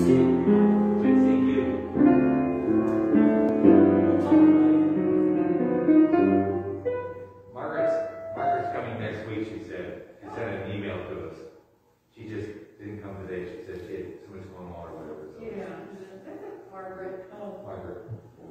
see you. Good to see you. Margaret's coming next week, she said. She sent an email to us. She just didn't come today. She said she had so much going on or whatever. So. Yeah. Margaret. Oh. Margaret.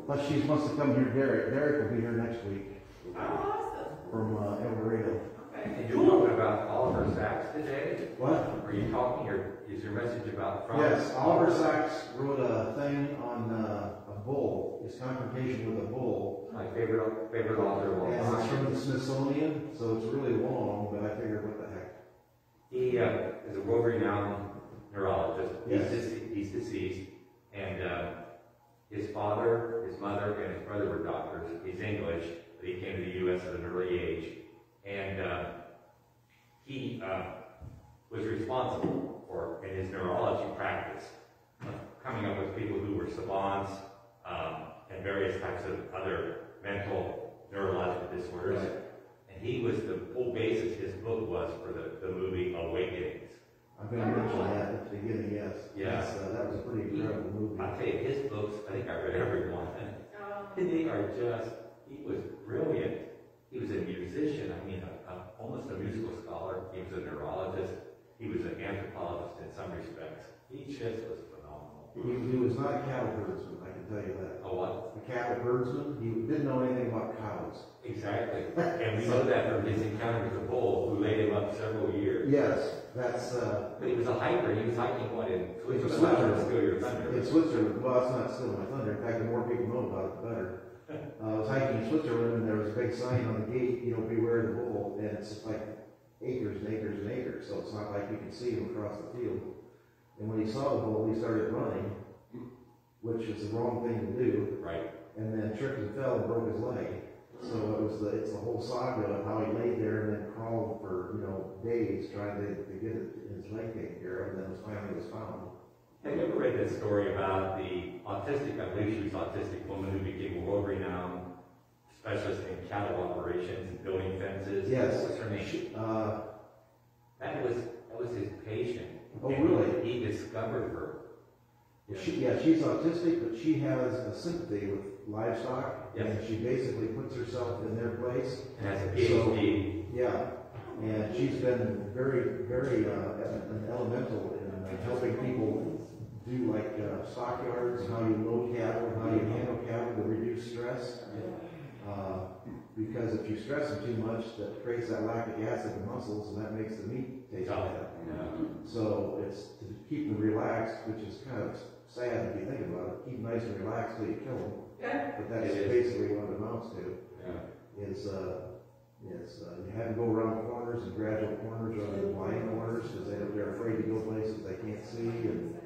But she's supposed to come here, Derek. Derek will be here next week Oh, awesome. from El Dorado. Okay. And you're talking about Oliver Sacs today? What? Are you talking, or is your message about France? Yes, Oliver Sacs wrote a thing on a bull, his confrontation with a bull. My favorite author of all And it's time. from the Smithsonian, so it's really long, but I figured, what the heck. He is a world-renowned neurologist. Yes. He's deceased, and his father, his mother, and his brother were doctors. He's English, but he came to the U.S. at an early age, and he was responsible for, in his neurology practice, coming up with people who were savants and various types of other mental neurological disorders. Right. And he was the whole basis, his book was for the movie Awakenings. I'm going to mention that at the beginning, yes. Yeah. That was a pretty incredible movie. I tell you, his books, I think I read every one. They are just, he was brilliant. He was a musician, I mean, almost a musical scholar. He was a neurologist. He was an anthropologist in some respects. He just was phenomenal. He was not a cattle herdsman, I can tell you that. A what? A cattle herdsman, he didn't know anything about cows. Exactly. And we know that from his encounter with the bull, who laid him up several years. Yes, that's... But he was a hiker. He was hiking, what, in Switzerland. Still your thunder. In Switzerland, well, it's not still my thunder. In fact, the more people know about it, the better. I was hiking in Switzerland, and there was a big sign on the gate, you know, beware the bull, and it's like acres and acres and acres, so it's not like you can see him across the field. And when he saw the bull, he started running, which is the wrong thing to do. Right. And then tripped and fell and broke his leg. So it's the whole saga of how he laid there and then crawled for, you know, days trying to get his leg taken care of, and then finally was found. Have you ever read that story about the autistic, I believe she was autistic woman who became a world-renowned specialist in cattle operations and building fences? Yes. What's her name? That was his patient. Oh, and really? He discovered her. She's autistic, but she has a sympathy with livestock, Yes. and she basically puts herself in their place. And has a PhD. Yeah, and she's been very, very elemental in helping people do like stockyards, how you load cattle, how you handle cattle to reduce stress. Because if you stress them too much, that creates that lactic acid in muscles, and that makes the meat taste bad. Yeah. So it's to keep them relaxed, which is kind of sad if you think about it. Keep them nice and relaxed till you kill them. Yeah. But that's basically what it amounts to. Yeah. Is you have to go around corners and gradual corners rather than blind corners because they're afraid to go places they can't see, and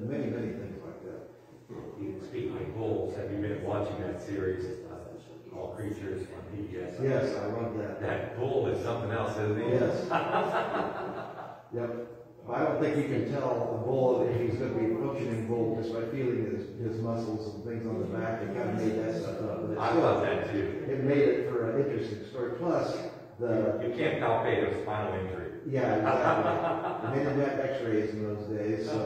many things like that. Speaking of bulls, have you been watching that series, All Creatures on PBS? Yes, I love that. That bull is something else, isn't he? Yes. Yep. I don't think you can tell a bull if he's going to be a functioning bull just by feeling his muscles and things on the back. They kind of made that stuff up. But I love that too. It made it for an interesting story. Plus, you can't palpate a spinal injury. Yeah, exactly. They didn't have X-rays in those days, so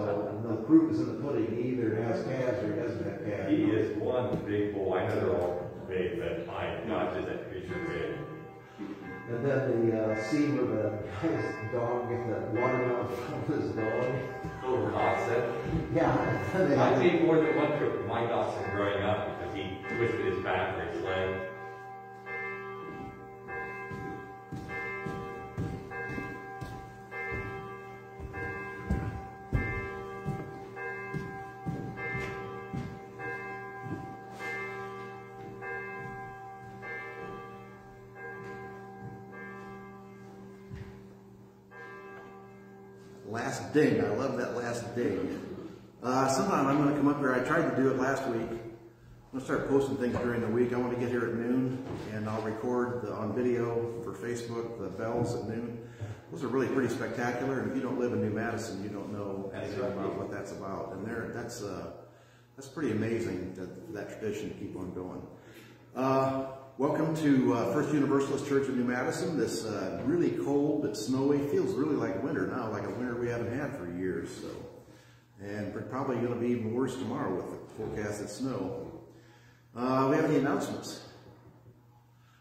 the proof is in the pudding. He either has calves or he doesn't have calves. He is one big bull. I know they're all big, but my gosh, is that creature big. And then the scene where the guy's dog gets the watermelon from his dog. Little dachshund. Yeah. I've seen more than one trip with my dachshund growing up because he twisted his back or his leg. Last ding. I love that last ding. Sometime I'm going to come up here. I tried to do it last week. I'm going to start posting things during the week. I want to get here at noon, and I'll record on video for Facebook the bells at noon. Those are really pretty spectacular, and if you don't live in New Madison, you don't know anything about what that's about. And that's pretty amazing, that tradition to keep on going. Welcome to First Universalist Church of New Madison. This really cold, but snowy, feels really like winter now, like a winter we haven't had for years. So, and probably going to be even worse tomorrow with the forecasted snow. We have any announcements?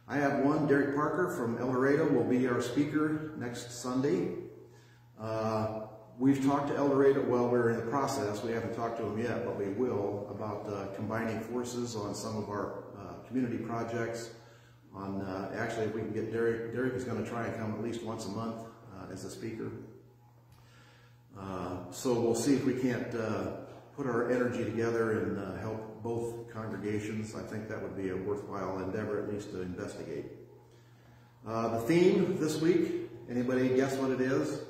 I have one. Derek Parker from El Dorado will be our speaker next Sunday. We've talked to El Dorado, well, we're in the process. We haven't talked to him yet, but we will, about combining forces on some of our community projects. Actually, if we can get Derek is going to try and come at least once a month as a speaker. So we'll see if we can't put our energy together and help both congregations. I think that would be a worthwhile endeavor, at least to investigate. The theme this week, anybody guess what it is?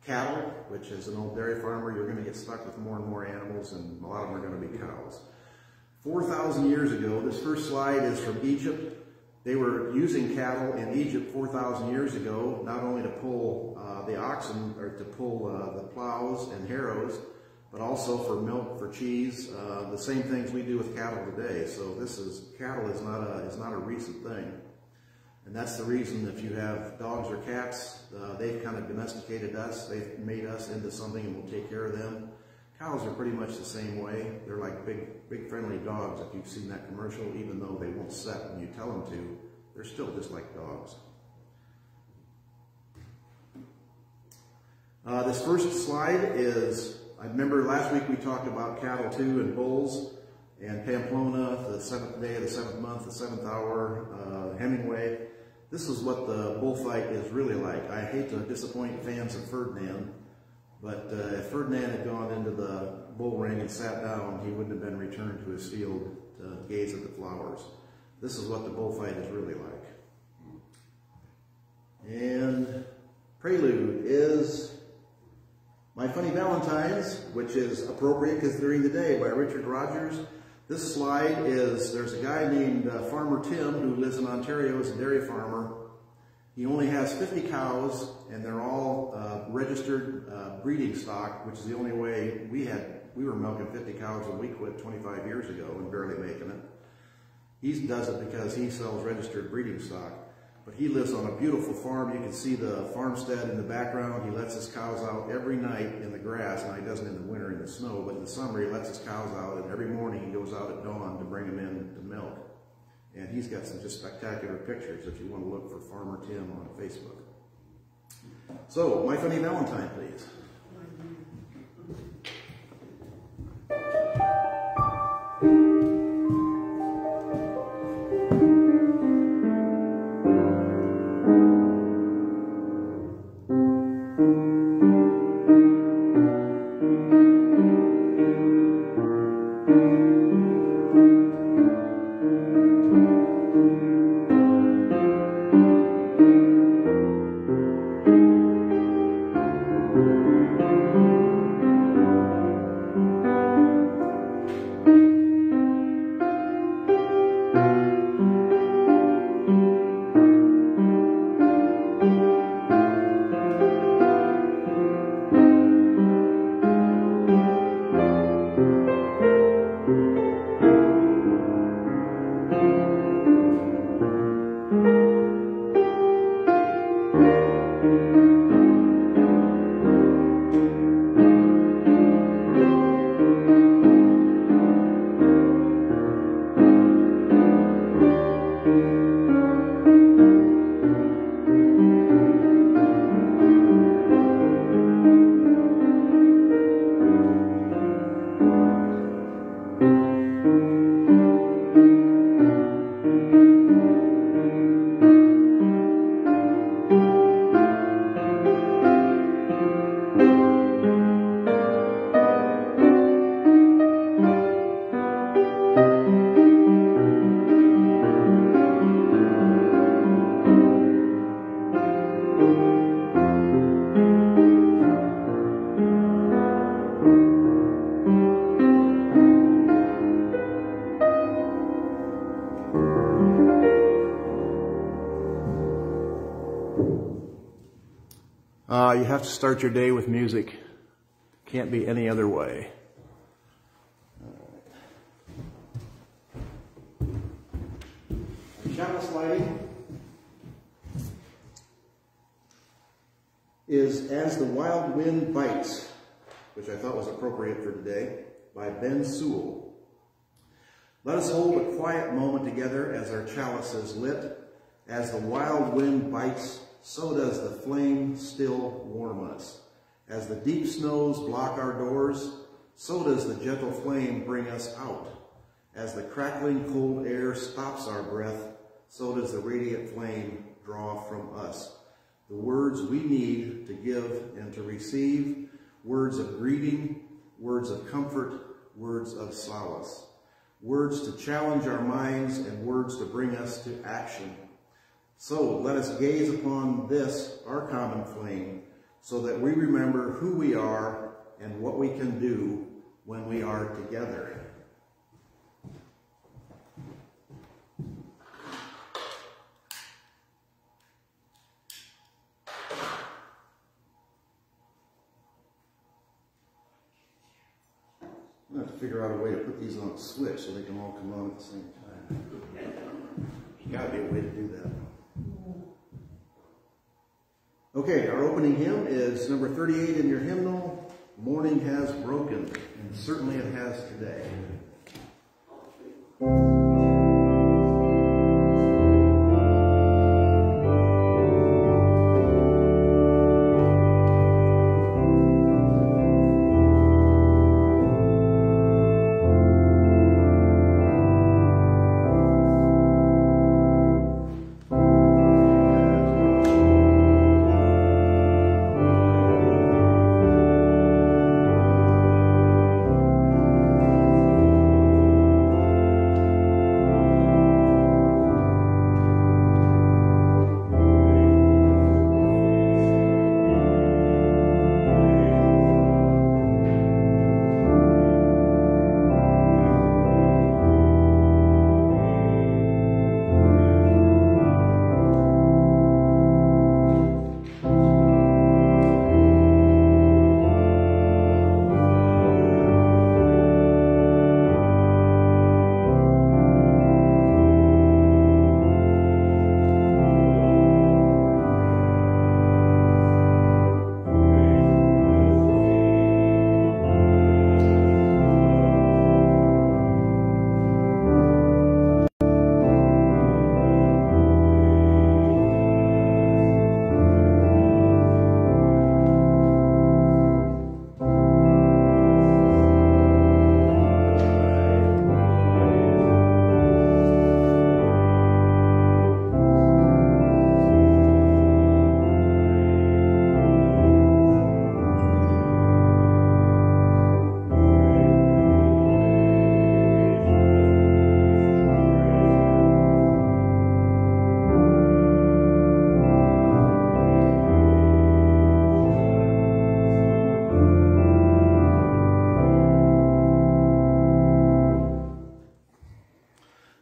Cattle, which is an old dairy farmer. You're going to get stuck with more and more animals, and a lot of them are going to be cows. 4,000 years ago, this first slide is from Egypt. They were using cattle in Egypt 4,000 years ago, not only to pull the oxen, or to pull the plows and harrows, but also for milk, for cheese, the same things we do with cattle today. So cattle is not a recent thing. And that's the reason if you have dogs or cats, they've kind of domesticated us, they've made us into something and we'll take care of them. Cows are pretty much the same way. They're like big friendly dogs, if you've seen that commercial, even though they won't set when you tell them to, they're still just like dogs. This first slide is, I remember last week we talked about cattle too and bulls, and Pamplona, the 7th day of the 7th month, the 7th hour, Hemingway. This is what the bullfight is really like. I hate to disappoint fans of Ferdinand, but if Ferdinand had gone into the bull ring and sat down, he wouldn't have been returned to his field to gaze at the flowers. This is what the bullfight is really like. And prelude is My Funny Valentines, which is appropriate because during the day, by Richard Rogers. This slide is, there's a guy named Farmer Tim who lives in Ontario as a dairy farmer. He only has 50 cows, and they're all registered breeding stock, which is the only way we were milking 50 cows when we quit 25 years ago and barely making it. He does it because he sells registered breeding stock. But he lives on a beautiful farm. You can see the farmstead in the background. He lets his cows out every night in the grass. Now he doesn't in the winter in the snow, but in the summer he lets his cows out, and every morning he goes out at dawn to bring them in to milk. And he's got some just spectacular pictures if you want to look for Farmer Tim on Facebook. So, My Funny Valentine, please. You have to start your day with music. Can't be any other way. Chalice lighting is As the Wild Wind Bites, which I thought was appropriate for today, by Ben Sewell. Let us hold a quiet moment together as our chalice is lit. As the wild wind bites, so does the flame still warm us. As the deep snows block our doors, so does the gentle flame bring us out. As the crackling cold air stops our breath, so does the radiant flame draw from us. The words we need to give and to receive, words of greeting, words of comfort, words of solace, words to challenge our minds and words to bring us to action. So let us gaze upon this, our common flame, so that we remember who we are and what we can do when we are together. I'm going to have to figure out a way to put these on a switch so they can all come on at the same time. There's got to be a way to do that. Okay, our opening hymn is number 38 in your hymnal, Morning Has Broken, and certainly it has today.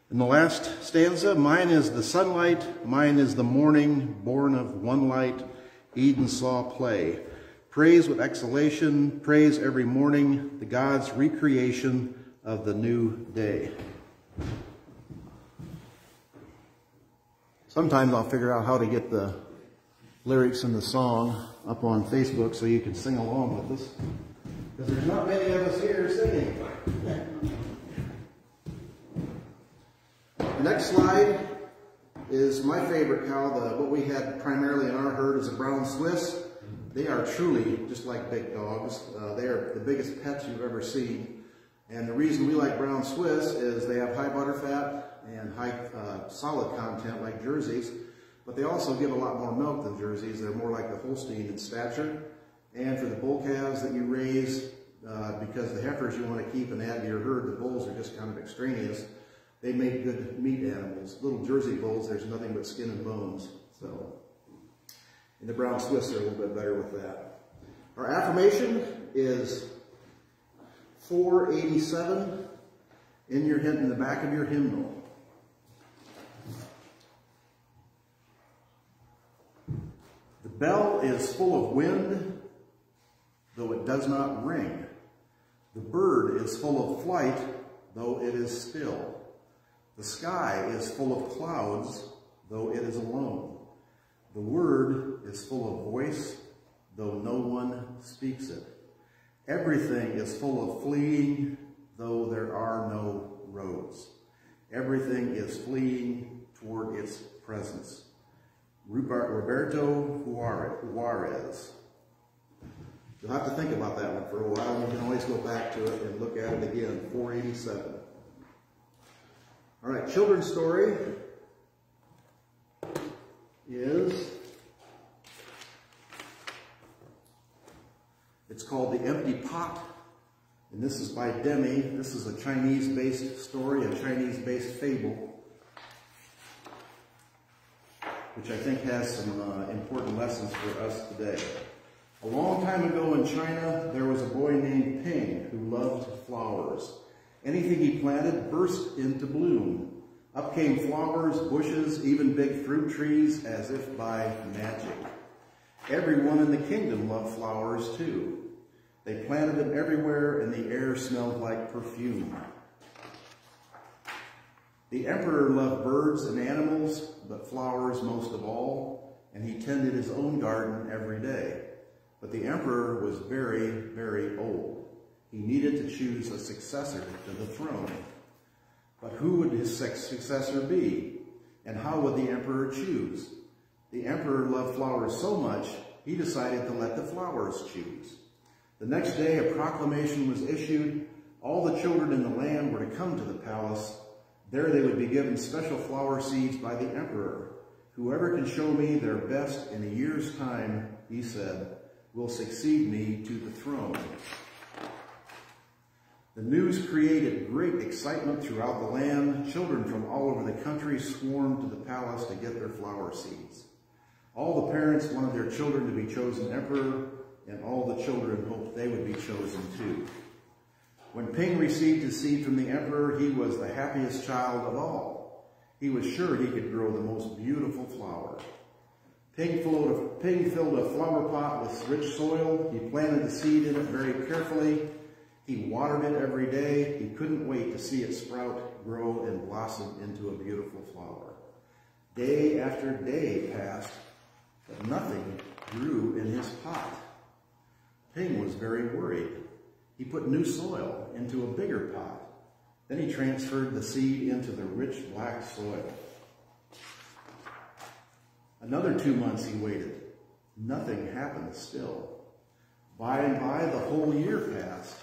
In the last stanza, mine is the sunlight, mine is the morning, born of one light, Eden saw play. Praise with exhalation, praise every morning, the God's recreation of the new day. Sometimes I'll figure out how to get the lyrics in the song up on Facebook so you can sing along with us, because there's not many of us here singing. The next slide is my favorite cow. What we had primarily in our herd is a brown Swiss. They are truly just like big dogs. They are the biggest pets you've ever seen. And the reason we like brown Swiss is they have high butter fat and high solid content like Jerseys, but they also give a lot more milk than Jerseys. They're more like the Holstein in stature. And for the bull calves that you raise, because the heifers you want to keep and add to your herd, the bulls are just kind of extraneous. They make good meat animals. Little Jersey bulls, there's nothing but skin and bones. So, and the brown Swiss are a little bit better with that. Our affirmation is 487 in the back of your hymnal. The bell is full of wind, though it does not ring. The bird is full of flight, though it is still. The sky is full of clouds, though it is alone. The word is full of voice, though no one speaks it. Everything is full of fleeing, though there are no roads. Everything is fleeing toward its presence. Roberto Juarez. You'll have to think about that one for a while, and you can always go back to it and look at it again. 487. All right, children's story is, it's called The Empty Pot, and this is by Demi. This is a Chinese-based story, a Chinese-based fable, which I think has some important lessons for us today. A long time ago in China, there was a boy named Ping who loved flowers. Anything he planted burst into bloom. Up came flowers, bushes, even big fruit trees, as if by magic. Everyone in the kingdom loved flowers too. They planted them everywhere, and the air smelled like perfume. The emperor loved birds and animals, but flowers most of all, and he tended his own garden every day. But the emperor was very, very old. He needed to choose a successor to the throne. But who would his successor be? And how would the emperor choose? The emperor loved flowers so much, he decided to let the flowers choose. The next day, a proclamation was issued. All the children in the land were to come to the palace. There they would be given special flower seeds by the emperor. Whoever can show me their best in a year's time, he said, will succeed me to the throne. The news created great excitement throughout the land. Children from all over the country swarmed to the palace to get their flower seeds. All the parents wanted their children to be chosen emperor, and all the children hoped they would be chosen too. When Ping received his seed from the emperor, he was the happiest child of all. He was sure he could grow the most beautiful flower. Ping filled a flower pot with rich soil. He planted the seed in it very carefully. He watered it every day. He couldn't wait to see it sprout, grow, and blossom into a beautiful flower. Day after day passed, but nothing grew in his pot. Ping was very worried. He put new soil into a bigger pot. Then he transferred the seed into the rich black soil. Another 2 months he waited. Nothing happened still. By and by, the whole year passed.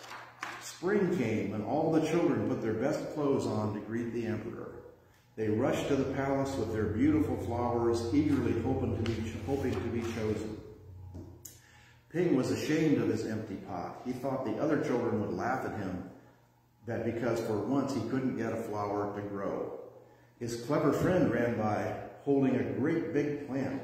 Spring came, and all the children put their best clothes on to greet the emperor. They rushed to the palace with their beautiful flowers, eagerly hoping to be chosen. Ping was ashamed of his empty pot. He thought the other children would laugh at him, that because for once he couldn't get a flower to grow. His clever friend ran by, holding a great big plant.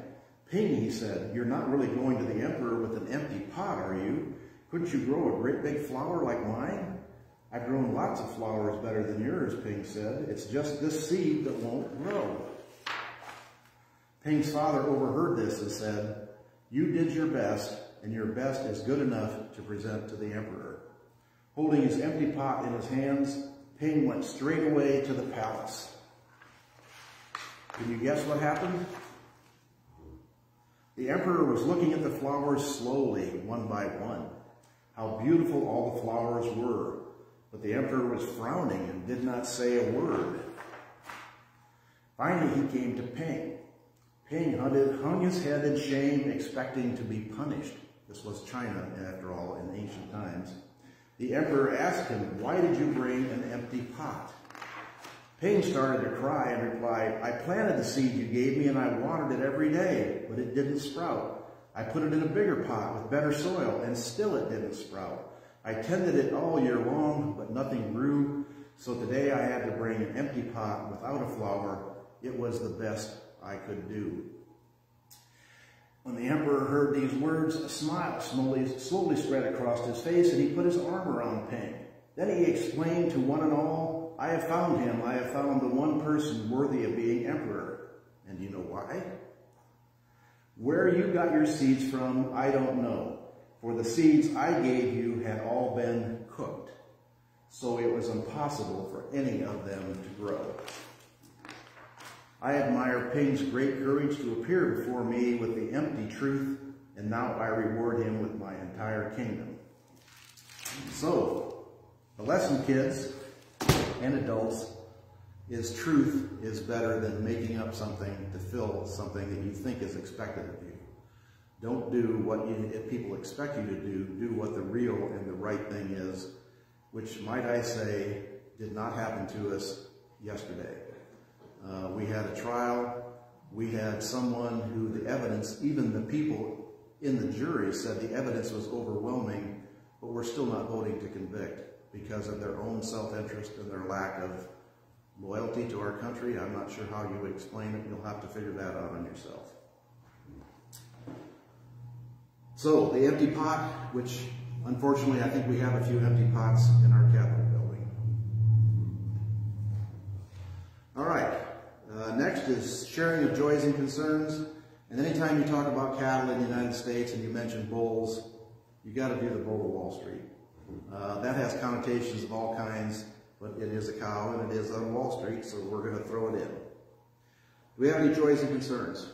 Ping, he said, you're not really going to the emperor with an empty pot, are you? Couldn't you grow a great big flower like mine? I've grown lots of flowers better than yours, Ping said. It's just this seed that won't grow. Ping's father overheard this and said, you did your best, and your best is good enough to present to the emperor. Holding his empty pot in his hands, Ping went straight away to the palace. Can you guess what happened? The emperor was looking at the flowers slowly, one by one. How beautiful all the flowers were. But the emperor was frowning and did not say a word. Finally, he came to Ping. Ping hung his head in shame, expecting to be punished. This was China, after all, in ancient times. The emperor asked him, why did you bring an empty pot? Ping started to cry and replied, I planted the seed you gave me and I watered it every day, but it didn't sprout. I put it in a bigger pot with better soil and still it didn't sprout. I tended it all year long, but nothing grew. So today I had to bring an empty pot without a flower. It was the best I could do. When the emperor heard these words, a smile slowly spread across his face, and he put his arm around Ping. Then he explained to one and all, I have found him. I have found the one person worthy of being emperor. And you know why? Where you got your seeds from, I don't know. For the seeds I gave you had all been cooked. So it was impossible for any of them to grow. I admire Ping's great courage to appear before me with the empty truth, and now I reward him with my entire kingdom. So, the lesson, kids and adults, is truth is better than making up something to fill something that you think is expected of you. Don't do what if people expect you to do. Do what the real and the right thing is, which, might I say, did not happen to us yesterday. We had a trial. We had someone who the evidence, even the people in the jury said the evidence was overwhelming, but we're still not voting to convict because of their own self-interest and their lack of loyalty to our country. I'm not sure how you would explain it. You'll have to figure that out on yourself. So, the empty pot, which unfortunately I think we have a few empty pots in our Capitol building. All right, next is sharing of joys and concerns. And anytime you talk about cattle in the United States and you mention bulls, you got to do the Bull of Wall Street. That has connotations of all kinds, but it is a cow and it is on Wall Street, so we're going to throw it in. Do we have any joys and concerns?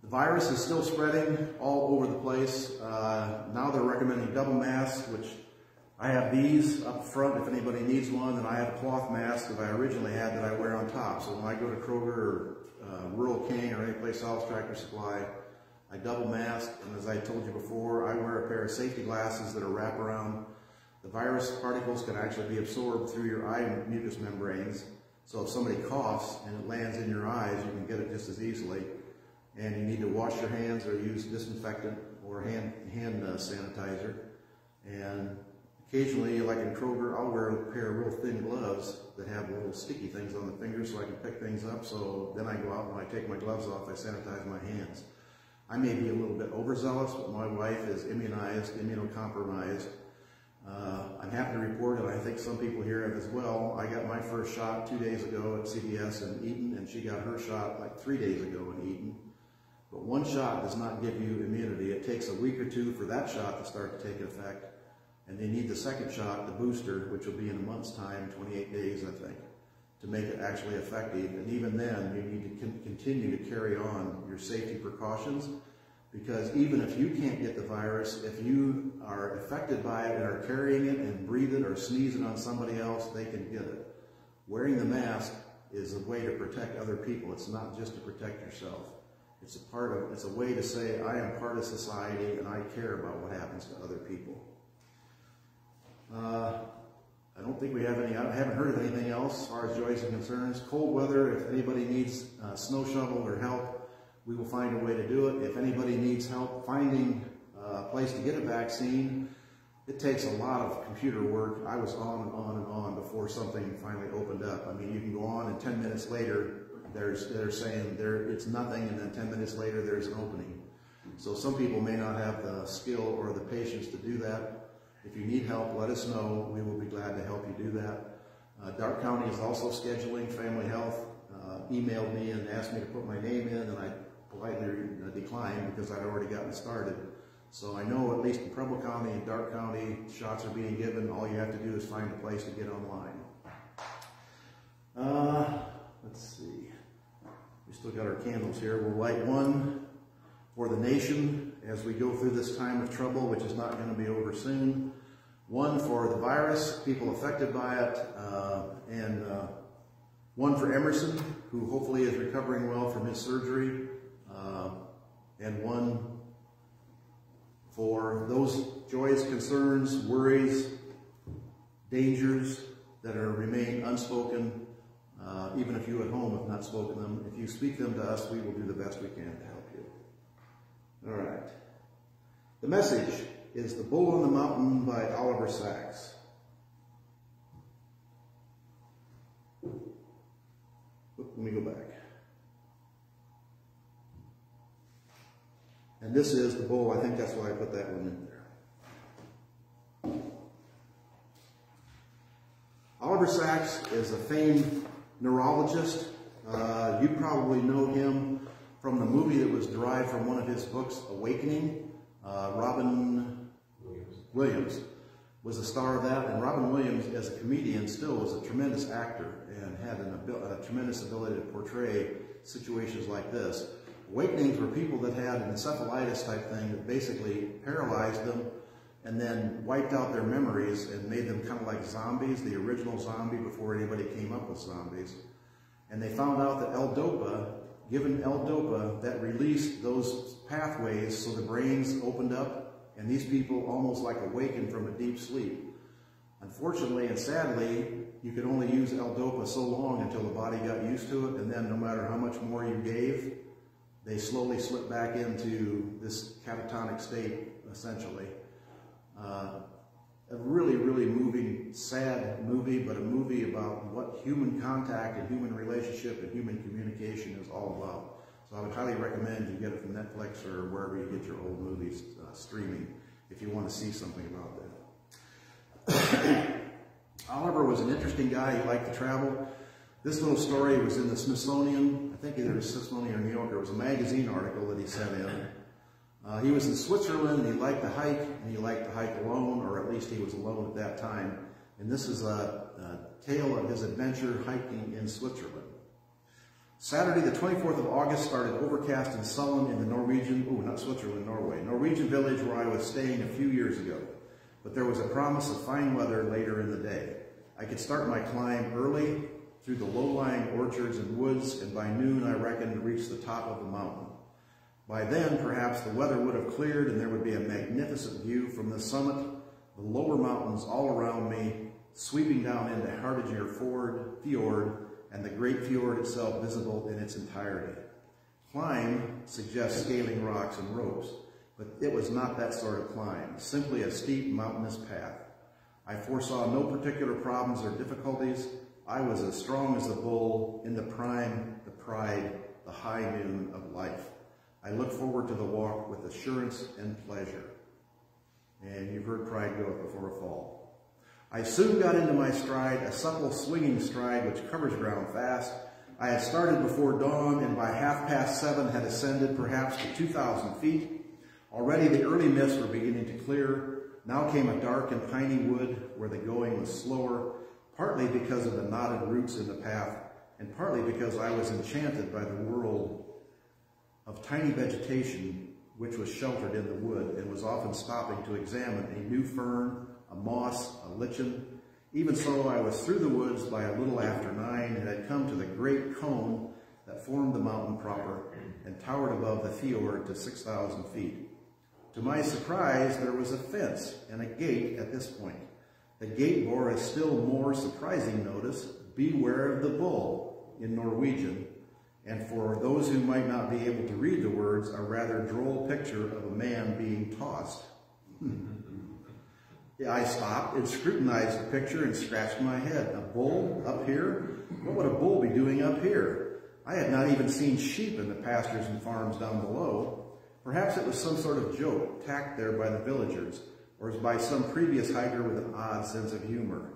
The virus is still spreading all over the place. Now they're recommending double masks, which I have these up front if anybody needs one, and I have a cloth mask that I originally had that I wear on top. So when I go to Kroger or Rural King or any place else, Tractor Supply, I double mask, and as I told you before, I wear a pair of safety glasses that are wraparound. The virus particles can actually be absorbed through your eye mucous membranes, so if somebody coughs and it lands in your eyes, you can get it just as easily. And you need to wash your hands or use disinfectant or hand sanitizer. And occasionally, like in Kroger, I'll wear a pair of real thin gloves that have little sticky things on the fingers so I can pick things up. So then I go out and when I take my gloves off, I sanitize my hands. I may be a little bit overzealous, but my wife is immunized, immunocompromised. I'm happy to report, and I think some people here have as well, I got my first shot 2 days ago at CVS in Eaton, and she got her shot like 3 days ago in Eaton. But one shot does not give you immunity. It takes a week or two for that shot to start to take effect. And they need the second shot, the booster, which will be in a month's time, 28 days, I think, to make it actually effective. And even then, you need to continue to carry on your safety precautions, because even if you can't get the virus, if you are affected by it and are carrying it and breathe it or sneeze it on somebody else, they can get it. Wearing the mask is a way to protect other people. It's not just to protect yourself. It's a way to say, I am part of society and I care about what happens to other people. I don't think we have any, I haven't heard of anything else as far as joys and concerns. Cold weather, if anybody needs snow shovel or help, we will find a way to do it. If anybody needs help finding a place to get a vaccine, it takes a lot of computer work. I was on and on and on before something finally opened up. I mean, you can go on and 10 minutes later, they're saying it's nothing, and then 10 minutes later there's an opening. So some people may not have the skill or the patience to do that. If you need help, let us know. We will be glad to help you do that. Darke County is also scheduling. Family Health emailed me and asked me to put my name in, and I politely declined because I'd already gotten started. So I know at least in Preble County and Darke County, shots are being given. All you have to do is find a place to get online. Let's see. We still got our candles here. We'll light one for the nation as we go through this time of trouble, which is not going to be over soon. One for the virus, people affected by it, and one for Emerson, who hopefully is recovering well from his surgery, and one for those joys, concerns, worries, dangers that remain unspoken, even if you at home have not spoken them. If you speak them to us, we will do the best we can to help you. All right. The message is The Bull on the Mountain by Oliver Sacs. Let me go back. And this is the bull. I think that's why I put that one in there. Oliver Sacs is a famed neurologist. You probably know him from the movie that was derived from one of his books, Awakening. Robin Williams was a star of that, and Robin Williams, as a comedian, still was a tremendous actor and had a tremendous ability to portray situations like this. Awakenings were people that had an encephalitis type thing that basically paralyzed them and then wiped out their memories and made them kind of like zombies, the original zombie before anybody came up with zombies. And they found out that L-DOPA, given L-DOPA, that released those pathways so the brains opened up and these people almost like awakened from a deep sleep. Unfortunately and sadly, you could only use L-DOPA so long until the body got used to it, and then no matter how much more you gave, they slowly slip back into this catatonic state, essentially. A really, really moving, sad movie, but a movie about what human contact and human relationship and human communication is all about. So I would highly recommend you get it from Netflix or wherever you get your old movies streaming if you want to see something about that. Oliver was an interesting guy. He liked to travel. This little story was in the Smithsonian. I think either the Smithsonian or New Yorker. It was a magazine article that he sent in. He was in Switzerland, and he liked to hike, and he liked to hike alone, or at least he was alone at that time. And this is a tale of his adventure hiking in Switzerland. Saturday, the 24th of August, started overcast and sullen in the Norwegian, not Switzerland, Norway, Norwegian village where I was staying a few years ago. But there was a promise of fine weather later in the day. I could start my climb early through the low-lying orchards and woods, and by noon I reckoned reach the top of the mountain. By then, perhaps the weather would have cleared and there would be a magnificent view from the summit, the lower mountains all around me, sweeping down into Hardanger Fjord, and the great fjord itself visible in its entirety. Climb suggests scaling rocks and ropes, but it was not that sort of climb, simply a steep mountainous path. I foresaw no particular problems or difficulties. I was as strong as a bull in the prime, the pride, the high noon of life. I look forward to the walk with assurance and pleasure. And you've heard pride goeth before a fall. I soon got into my stride, a supple swinging stride which covers ground fast. I had started before dawn and by 7:30 had ascended perhaps to 2,000 feet. Already the early mists were beginning to clear. Now came a dark and piney wood where the going was slower, partly because of the knotted roots in the path, and partly because I was enchanted by the world of tiny vegetation which was sheltered in the wood and was often stopping to examine a new fern, a moss, a lichen. Even so, I was through the woods by a little after 9 and had come to the great cone that formed the mountain proper and towered above the fjord to 6,000 feet. To my surprise, there was a fence and a gate at this point. The gate bore a still more surprising notice, "Beware of the bull," in Norwegian, and for those who might not be able to read the words, a rather droll picture of a man being tossed. I stopped and scrutinized the picture and scratched my head. A bull up here? What would a bull be doing up here? I had not even seen sheep in the pastures and farms down below. Perhaps it was some sort of joke tacked there by the villagers, or by some previous hiker with an odd sense of humor.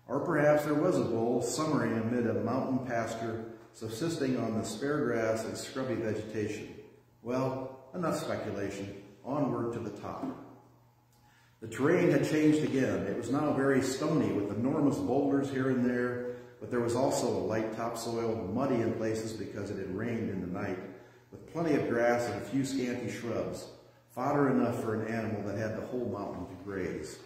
Or perhaps there was a bull summering amid a mountain pasture, subsisting on the spare grass and scrubby vegetation. Well, enough speculation. Onward to the top. The terrain had changed again. It was now very stony with enormous boulders here and there, but there was also a light topsoil, muddy in places because it had rained in the night, with plenty of grass and a few scanty shrubs, fodder enough for an animal that had the whole mountain to graze.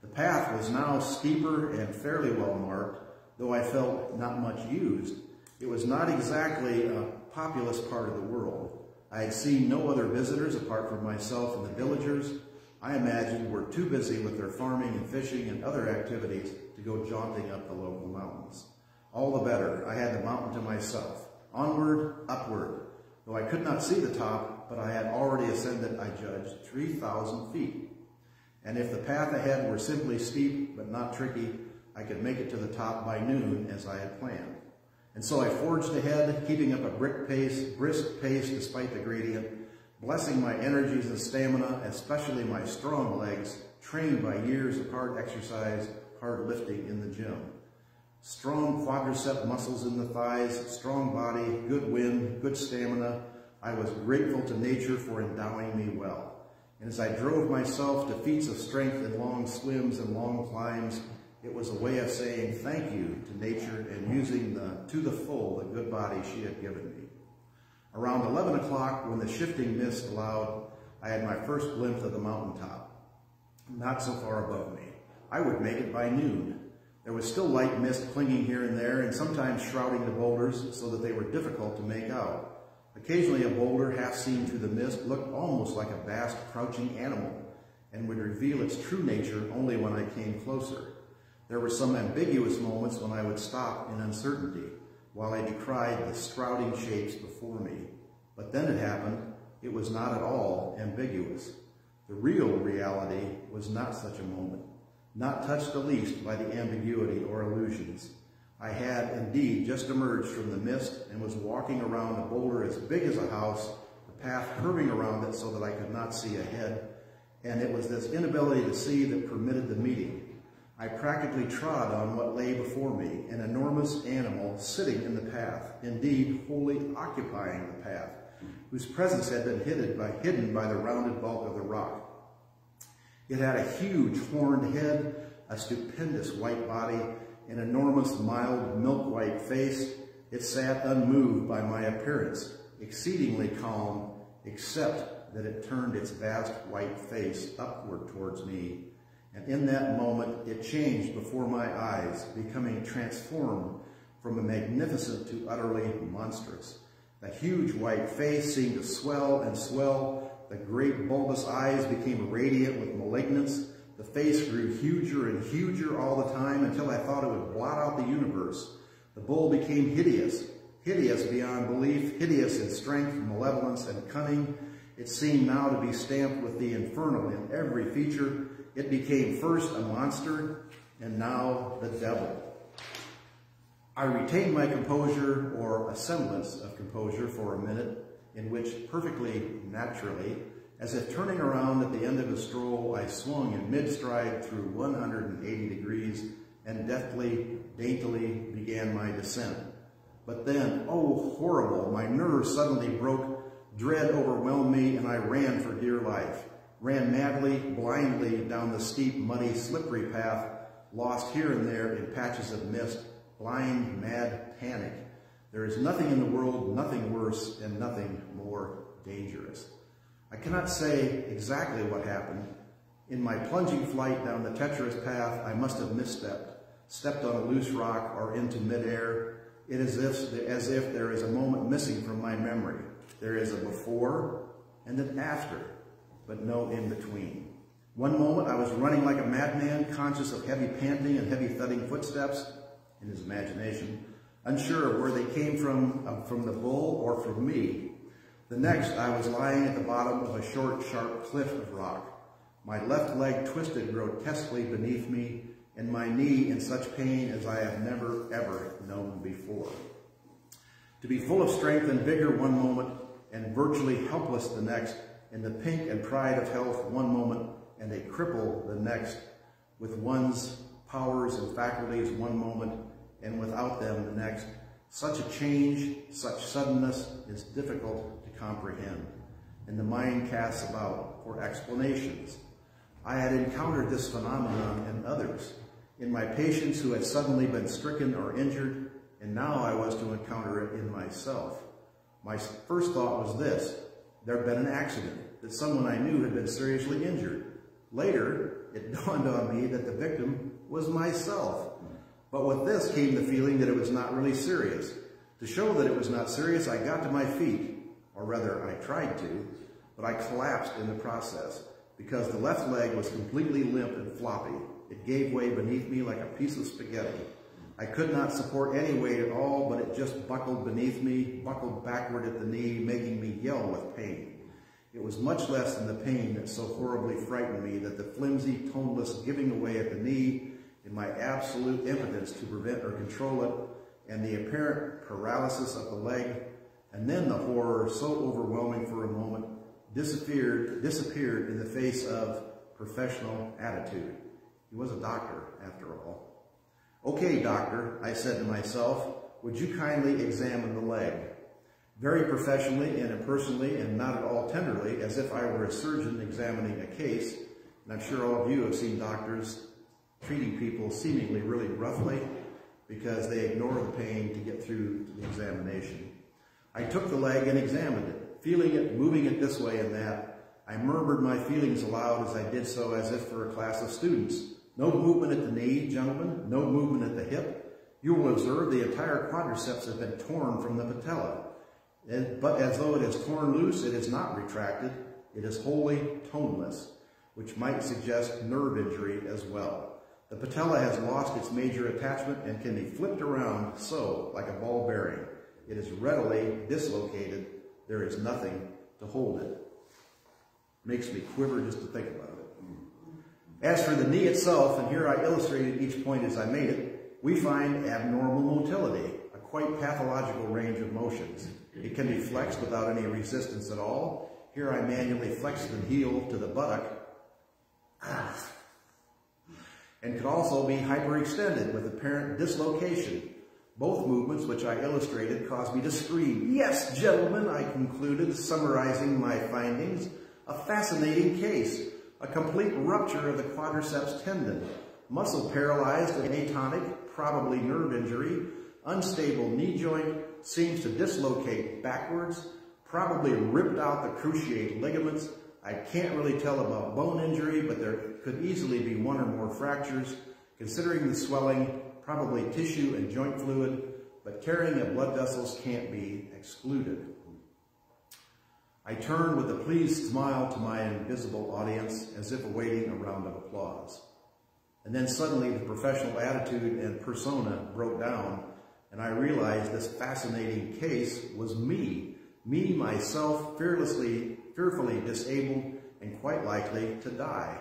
The path was now steeper and fairly well marked, though I felt not much used. It was not exactly a populous part of the world. I had seen no other visitors apart from myself and the villagers. I imagined were too busy with their farming and fishing and other activities to go jaunting up the local mountains. All the better, I had the mountain to myself. Onward, upward. Though I could not see the top, but I had already ascended, I judged, 3,000 feet. And if the path ahead were simply steep but not tricky, I could make it to the top by noon as I had planned. And so I forged ahead, keeping up a brisk pace despite the gradient, blessing my energies and stamina, especially my strong legs, trained by years of hard exercise, hard lifting in the gym. Strong quadricep muscles in the thighs, strong body, good wind, good stamina. I was grateful to nature for endowing me well. And as I drove myself to feats of strength in long swims and long climbs, it was a way of saying thank you to nature and using to the full the good body she had given me. Around 11 o'clock, when the shifting mist allowed, I had my first glimpse of the mountaintop. Not so far above me. I would make it by noon. There was still light mist clinging here and there, and sometimes shrouding the boulders so that they were difficult to make out. Occasionally a boulder, half seen through the mist, looked almost like a vast crouching animal and would reveal its true nature only when I came closer. There were some ambiguous moments when I would stop in uncertainty while I decried the shrouding shapes before me. But then it happened. It was not at all ambiguous. The real reality was not such a moment, not touched the least by the ambiguity or illusions. I had indeed just emerged from the mist and was walking around a boulder as big as a house, the path curving around it so that I could not see ahead, and it was this inability to see that permitted the meeting. I practically trod on what lay before me, an enormous animal sitting in the path, indeed wholly occupying the path, whose presence had been hidden by the rounded bulk of the rock. It had a huge horned head, a stupendous white body, an enormous mild milk-white face. It sat unmoved by my appearance, exceedingly calm, except that it turned its vast white face upward towards me. And in that moment, it changed before my eyes, becoming transformed from a magnificent to utterly monstrous. The huge white face seemed to swell and swell. The great bulbous eyes became radiant with malignance. The face grew huger and huger all the time until I thought it would blot out the universe. The bull became hideous, hideous beyond belief, hideous in strength, malevolence, and cunning. It seemed now to be stamped with the infernal in every feature. It became first a monster, and now the devil. I retained my composure, or a semblance of composure, for a minute, in which perfectly naturally, as if turning around at the end of a stroll, I swung in mid-stride through 180 degrees and deftly, daintily began my descent. But then, oh horrible, my nerves suddenly broke, dread overwhelmed me, and I ran for dear life. Ran madly, blindly down the steep, muddy, slippery path, lost here and there in patches of mist, blind, mad panic. There is nothing in the world, nothing worse, and nothing more dangerous. I cannot say exactly what happened. In my plunging flight down the treacherous path, I must have misstepped, stepped on a loose rock or into midair. It is as if there is a moment missing from my memory. There is a before and an after, but no in between. One moment I was running like a madman, conscious of heavy panting and heavy thudding footsteps in his imagination, unsure of where they came from the bull or from me. The next, I was lying at the bottom of a short, sharp cliff of rock. My left leg twisted grotesquely beneath me, and my knee in such pain as I have never, ever known before. To be full of strength and vigor one moment, and virtually helpless the next, in the pink and pride of health one moment, and a cripple the next, with one's powers and faculties one moment, and without them the next. Such a change, such suddenness is difficult to comprehend, and the mind casts about for explanations. I had encountered this phenomenon in others, in my patients who had suddenly been stricken or injured, and now I was to encounter it in myself. My first thought was this: there had been an accident, that someone I knew had been seriously injured. Later, it dawned on me that the victim was myself. But with this came the feeling that it was not really serious. To show that it was not serious, I got to my feet, or rather, I tried to, but I collapsed in the process, because the left leg was completely limp and floppy. It gave way beneath me like a piece of spaghetti. I could not support any weight at all, but it just buckled beneath me, buckled backward at the knee, making me yell with pain. It was much less than the pain that so horribly frightened me that the flimsy, toneless giving away at the knee, in my absolute impotence to prevent or control it, and the apparent paralysis of the leg, and then the horror, so overwhelming for a moment, disappeared in the face of professional attitude. He was a doctor, after all. "Okay, doctor," I said to myself, "would you kindly examine the leg?" Very professionally and impersonally, and not at all tenderly, as if I were a surgeon examining a case, and I'm sure all of you have seen doctors treating people seemingly really roughly because they ignore the pain to get through the examination. I took the leg and examined it, feeling it, moving it this way and that. I murmured my feelings aloud as I did so, as if for a class of students. No movement at the knee, gentlemen, no movement at the hip. You will observe the entire quadriceps has been torn from the patella. But as though it is torn loose, it is not retracted. It is wholly toneless, which might suggest nerve injury as well. The patella has lost its major attachment and can be flipped around so, like a ball bearing. It is readily dislocated. There is nothing to hold it. Makes me quiver just to think about it. As for the knee itself, and here I illustrated each point as I made it, we find abnormal motility, a quite pathological range of motions. It can be flexed without any resistance at all. Here I manually flex the heel to the buttock, and could also be hyperextended with apparent dislocation. Both movements, which I illustrated, caused me to scream. Yes, gentlemen, I concluded, summarizing my findings. A fascinating case. A complete rupture of the quadriceps tendon. Muscle paralyzed and atonic, probably nerve injury. Unstable knee joint, seems to dislocate backwards. Probably ripped out the cruciate ligaments. I can't really tell about bone injury, but there could easily be one or more fractures. Considering the swelling, probably tissue and joint fluid, but carrying of blood vessels can't be excluded. I turned with a pleased smile to my invisible audience, as if awaiting a round of applause. And then suddenly the professional attitude and persona broke down, and I realized this fascinating case was me. Me, myself, fearfully disabled and quite likely to die.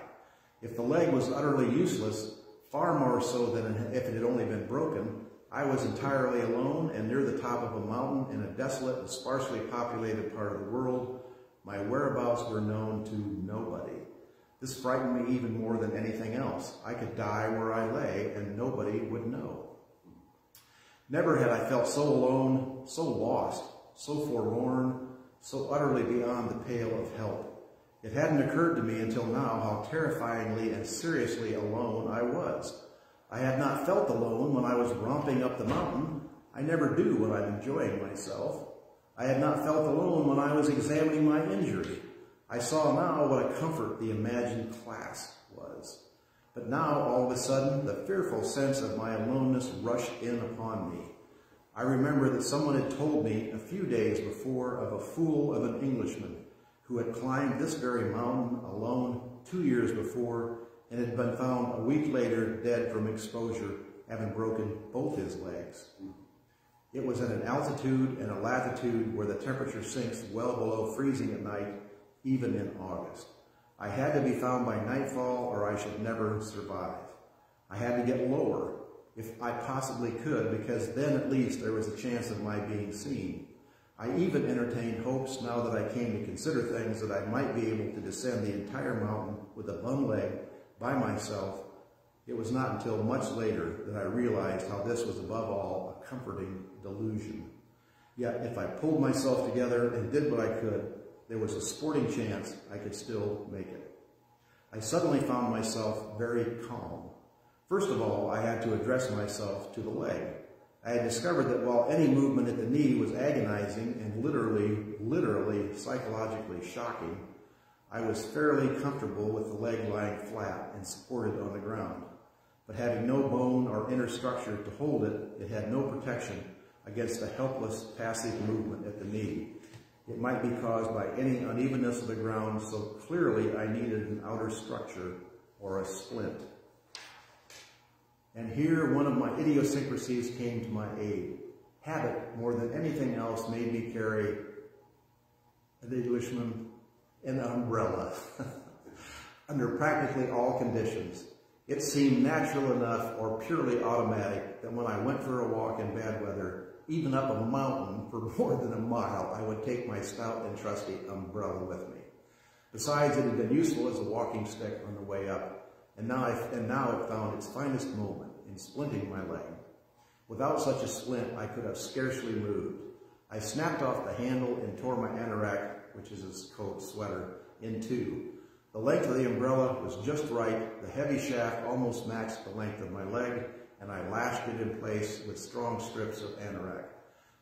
If the leg was utterly useless, far more so than if it had only been broken, I was entirely alone and near the top of a mountain in a desolate and sparsely populated part of the world. My whereabouts were known to nobody. This frightened me even more than anything else. I could die where I lay and nobody would know. Never had I felt so alone, so lost, so forlorn, so utterly beyond the pale of help. It hadn't occurred to me until now how terrifyingly and seriously alone I was. I had not felt alone when I was romping up the mountain. I never do when I'm enjoying myself. I had not felt alone when I was examining my injury. I saw now what a comfort the imagined clasp was. But now, all of a sudden, the fearful sense of my aloneness rushed in upon me. I remember that someone had told me a few days before of a fool of an Englishman who had climbed this very mountain alone 2 years before and had been found a week later dead from exposure, having broken both his legs. It was at an altitude and a latitude where the temperature sinks well below freezing at night, even in August. I had to be found by nightfall or I should never survive. I had to get lower, if I possibly could, because then at least there was a chance of my being seen. I even entertained hopes, now that I came to consider things, that I might be able to descend the entire mountain with a bum leg by myself. It was not until much later that I realized how this was above all a comforting delusion. Yet if I pulled myself together and did what I could, there was a sporting chance I could still make it. I suddenly found myself very calm. First of all, I had to address myself to the leg. I had discovered that while any movement at the knee was agonizing and literally psychologically shocking, I was fairly comfortable with the leg lying flat and supported on the ground. But having no bone or inner structure to hold it, it had no protection against the helpless, passive movement at the knee. It might be caused by any unevenness of the ground, so clearly I needed an outer structure or a splint. And here one of my idiosyncrasies came to my aid. Habit, more than anything else, made me carry an Englishman an umbrella under practically all conditions. It seemed natural enough or purely automatic that when I went for a walk in bad weather, even up a mountain for more than a mile, I would take my stout and trusty umbrella with me. Besides, it had been useful as a walking stick on the way up, and now it found its finest moment in splinting my leg. Without such a splint, I could have scarcely moved. I snapped off the handle and tore my anorak, which is his coat sweater, in two. The length of the umbrella was just right. The heavy shaft almost matched the length of my leg, and I lashed it in place with strong strips of anorak,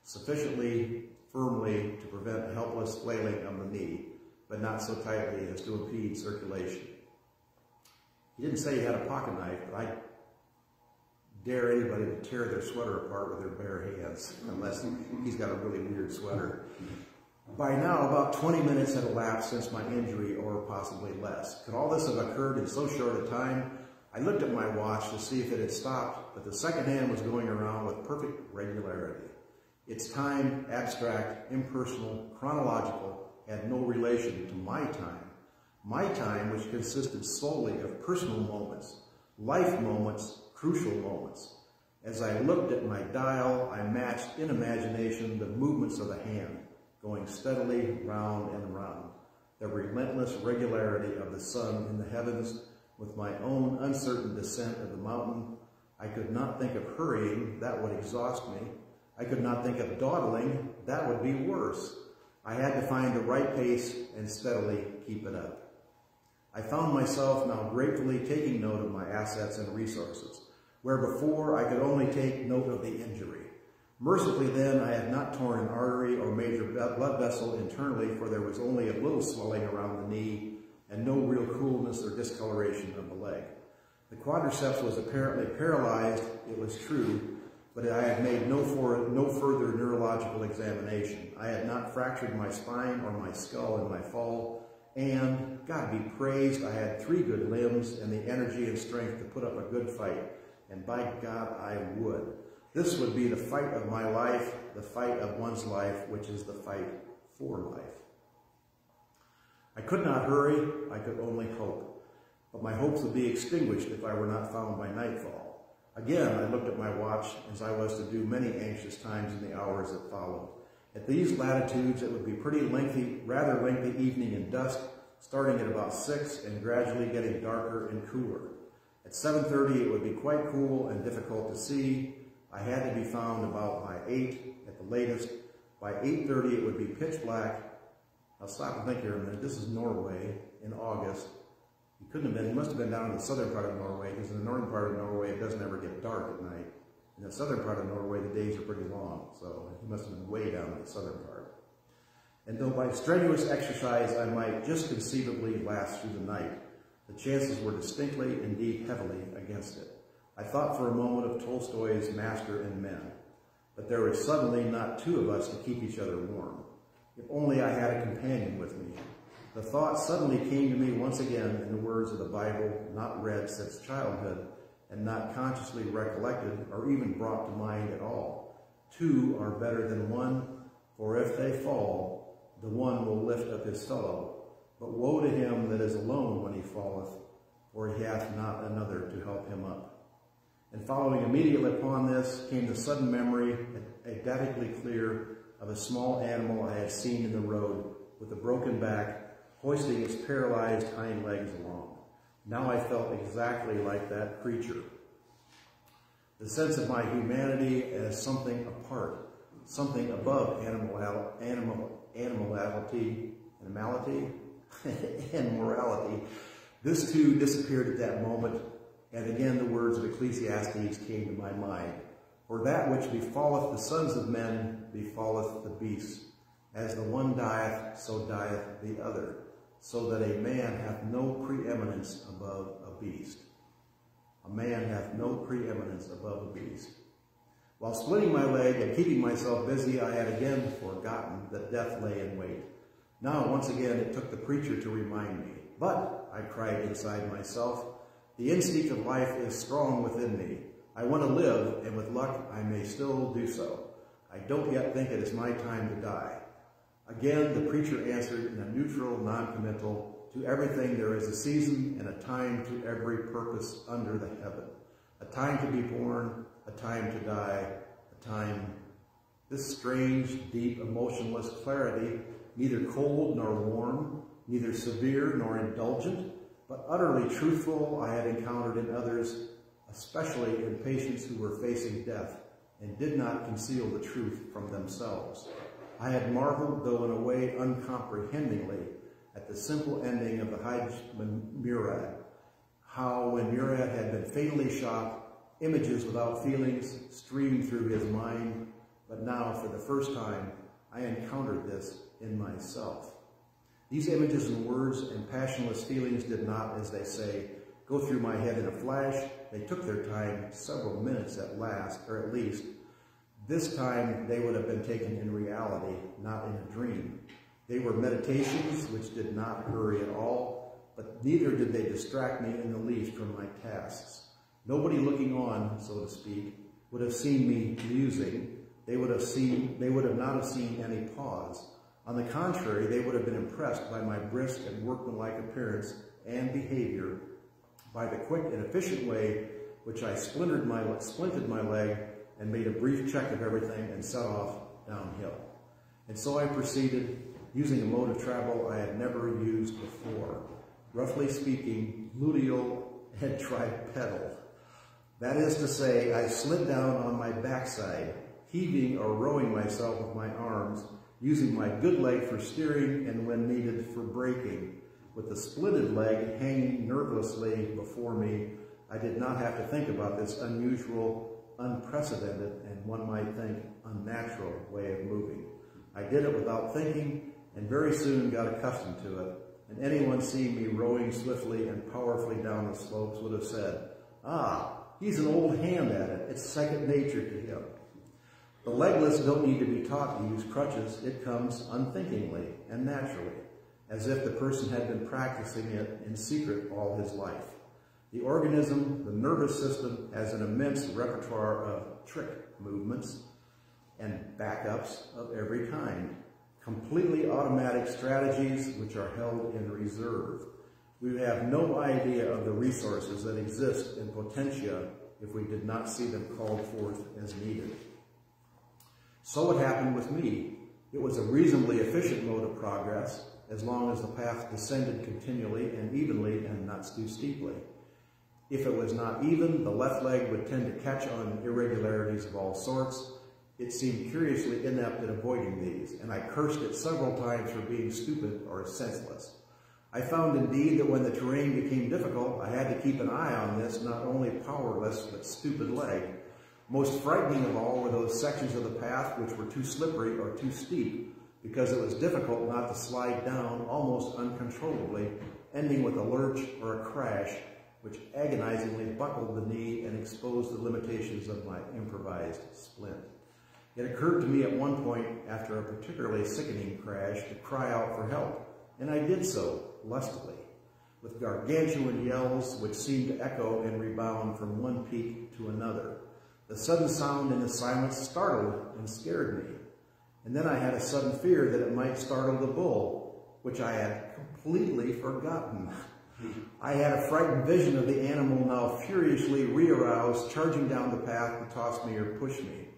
sufficiently firmly to prevent helpless flailing of the knee, but not so tightly as to impede circulation. He didn't say he had a pocket knife, but I dare anybody to tear their sweater apart with their bare hands, unless he's got a really weird sweater. By now, about 20 minutes had elapsed since my injury, or possibly less. Could all this have occurred in so short a time? I looked at my watch to see if it had stopped, but the second hand was going around with perfect regularity. Its time, abstract, impersonal, chronological, had no relation to my time. My time, which consisted solely of personal moments, life moments, crucial moments. As I looked at my dial, I matched in imagination the movements of the hand, going steadily round and round, the relentless regularity of the sun in the heavens with my own uncertain descent of the mountain. I could not think of hurrying, that would exhaust me. I could not think of dawdling, that would be worse. I had to find the right pace and steadily keep it up. I found myself now gratefully taking note of my assets and resources, where before I could only take note of the injury. Mercifully then, I had not torn an artery or major blood vessel internally, for there was only a little swelling around the knee and no real coolness or discoloration of the leg. The quadriceps was apparently paralyzed, it was true, but I had made no further neurological examination. I had not fractured my spine or my skull in my fall, and, God be praised, I had 3 good limbs and the energy and strength to put up a good fight, and by God, I would. This would be the fight of my life, the fight of one's life, which is the fight for life. I could not hurry, I could only hope. But my hopes would be extinguished if I were not found by nightfall. Again, I looked at my watch, as I was to do many anxious times in the hours that followed. At these latitudes, it would be pretty lengthy, rather lengthy evening and dusk, starting at about 6 and gradually getting darker and cooler. At 7:30, it would be quite cool and difficult to see. I had to be found about by 8 at the latest. By 8:30, it would be pitch black. I'll stop and think here a minute. This is Norway in August. He couldn't have been, he must have been down in the southern part of Norway, because in the northern part of Norway, it doesn't ever get dark at night. In the southern part of Norway, the days are pretty long, so he must have been way down in the southern part. And though by strenuous exercise I might just conceivably last through the night, the chances were distinctly, indeed heavily, against it. I thought for a moment of Tolstoy's Master and Men, but there was suddenly not 2 of us to keep each other warm. If only I had a companion with me. The thought suddenly came to me once again in the words of the Bible, not read since childhood, and not consciously recollected or even brought to mind at all. 2 are better than 1, for if they fall, the one will lift up his fellow. But woe to him that is alone when he falleth, for he hath not another to help him up. And following immediately upon this came the sudden memory, eidetically clear, of a small animal I had seen in the road with a broken back, hoisting its paralyzed hind legs along. Now I felt exactly like that creature. The sense of my humanity as something apart, something above animality and morality. This too disappeared at that moment, and again the words of Ecclesiastes came to my mind. For that which befalleth the sons of men befalleth the beasts. As the one dieth, so dieth the other, so that a man hath no preeminence above a beast. A man hath no preeminence above a beast. While splitting my leg and keeping myself busy, I had again forgotten that death lay in wait. Now, once again, it took the preacher to remind me. But, I cried inside myself, the instinct of life is strong within me. I want to live, and with luck, I may still do so. I don't yet think it is my time to die. Again, the preacher answered in a neutral, non-committal, to everything there is a season and a time to every purpose under the heaven. A time to be born, a time to die, a time. This strange, deep, emotionless clarity, neither cold nor warm, neither severe nor indulgent, but utterly truthful, I had encountered in others, especially in patients who were facing death and did not conceal the truth from themselves. I had marveled, though in a way uncomprehendingly, at the simple ending of the Hajj Murad, how when Murad had been fatally shot, images without feelings streamed through his mind, but now, for the first time, I encountered this in myself. These images and words and passionless feelings did not, as they say, go through my head in a flash. They took their time, several minutes at last, or at least. This time they would have been taken in reality, not in a dream. They were meditations which did not hurry at all, but neither did they distract me in the least from my tasks. Nobody looking on, so to speak, would have seen me musing. They would not have seen any pause. On the contrary, they would have been impressed by my brisk and workmanlike appearance and behavior, by the quick and efficient way which I splinted my leg and made a brief check of everything and set off downhill. And so I proceeded, using a mode of travel I had never used before. Roughly speaking, luteal and tripedal. That is to say, I slid down on my backside, heaving or rowing myself with my arms, using my good leg for steering and when needed for braking. With the splitted leg hanging nervously before me, I did not have to think about this unusual, unprecedented, and one might think unnatural way of moving. I did it without thinking and very soon got accustomed to it, and anyone seeing me rowing swiftly and powerfully down the slopes would have said, "Ah, he's an old hand at it. It's second nature to him." The legless don't need to be taught to use crutches. It comes unthinkingly and naturally, as if the person had been practicing it in secret all his life. The organism, the nervous system, has an immense repertoire of trick movements and backups of every kind, completely automatic strategies which are held in reserve. We have no idea of the resources that exist in potentia if we did not see them called forth as needed. So it happened with me. It was a reasonably efficient mode of progress, as long as the path descended continually and evenly and not too steeply. If it was not even, the left leg would tend to catch on irregularities of all sorts. It seemed curiously inept at avoiding these, and I cursed it several times for being stupid or senseless. I found indeed that when the terrain became difficult, I had to keep an eye on this not only powerless but stupid leg. Most frightening of all were those sections of the path which were too slippery or too steep, because it was difficult not to slide down almost uncontrollably, ending with a lurch or a crash, which agonizingly buckled the knee and exposed the limitations of my improvised splint. It occurred to me at one point, after a particularly sickening crash, to cry out for help, and I did so, lustily, with gargantuan yells which seemed to echo and rebound from one peak to another. The sudden sound in the silence startled and scared me. And then I had a sudden fear that it might startle the bull, which I had completely forgotten. I had a frightened vision of the animal now furiously re-aroused, charging down the path to toss me or push me.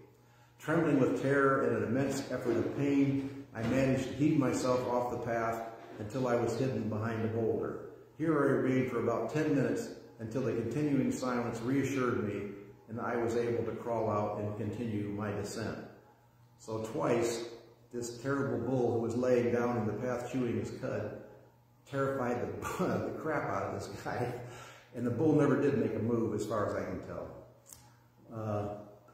Trembling with terror and an immense effort of pain, I managed to heave myself off the path until I was hidden behind a boulder. Here I remained for about 10 minutes until the continuing silence reassured me and I was able to crawl out and continue my descent. So twice, this terrible bull who was laying down in the path chewing his cud terrified the crap out of this guy, and the bull never did make a move as far as I can tell.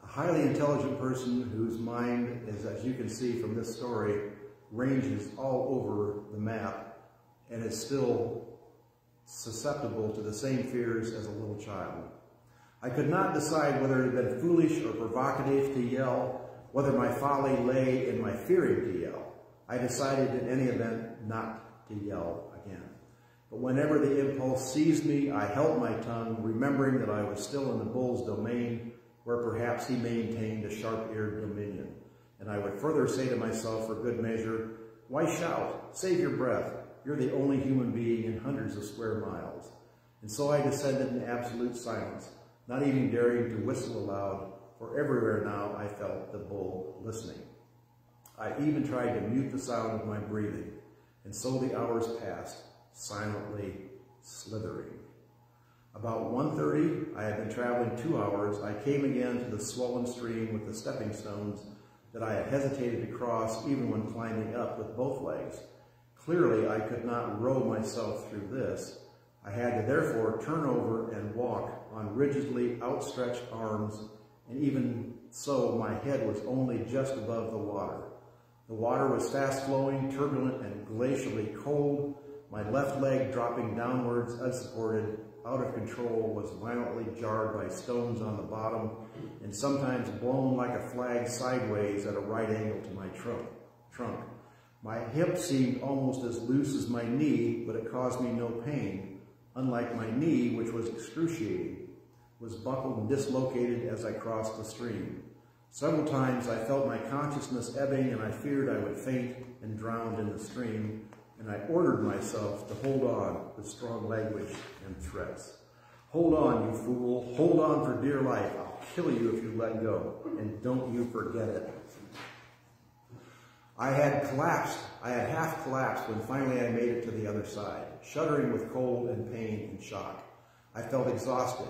A highly intelligent person whose mind is, as you can see from this story, ranges all over the map and is still susceptible to the same fears as a little child. I could not decide whether it had been foolish or provocative to yell, whether my folly lay in my fearing to yell. I decided in any event not to yell again. But whenever the impulse seized me, I held my tongue, remembering that I was still in the bull's domain, where perhaps he maintained a sharp-eared dominion. And I would further say to myself for good measure, "Why shout? Save your breath. You're the only human being in hundreds of square miles." And so I descended in absolute silence, not even daring to whistle aloud, for everywhere now I felt the bull listening. I even tried to mute the sound of my breathing, and so the hours passed, silently slithering. About 1:30, I had been traveling 2 hours, I came again to the swollen stream with the stepping stones that I had hesitated to cross even when climbing up with both legs. Clearly, I could not row myself through this. I had to therefore turn over and walk on rigidly outstretched arms, and even so my head was only just above the water. The water was fast-flowing, turbulent, and glacially cold. My left leg, dropping downwards unsupported, out of control, was violently jarred by stones on the bottom and sometimes blown like a flag sideways at a right angle to my trunk. My hip seemed almost as loose as my knee, but it caused me no pain, unlike my knee, which was excruciating, was buckled and dislocated as I crossed the stream. Several times I felt my consciousness ebbing, and I feared I would faint and drown in the stream, and I ordered myself to hold on with strong language and threats. Hold on, you fool. Hold on for dear life. I'll kill you if you let go, and don't you forget it. I had half collapsed when finally I made it to the other side, shuddering with cold and pain and shock. I felt exhausted,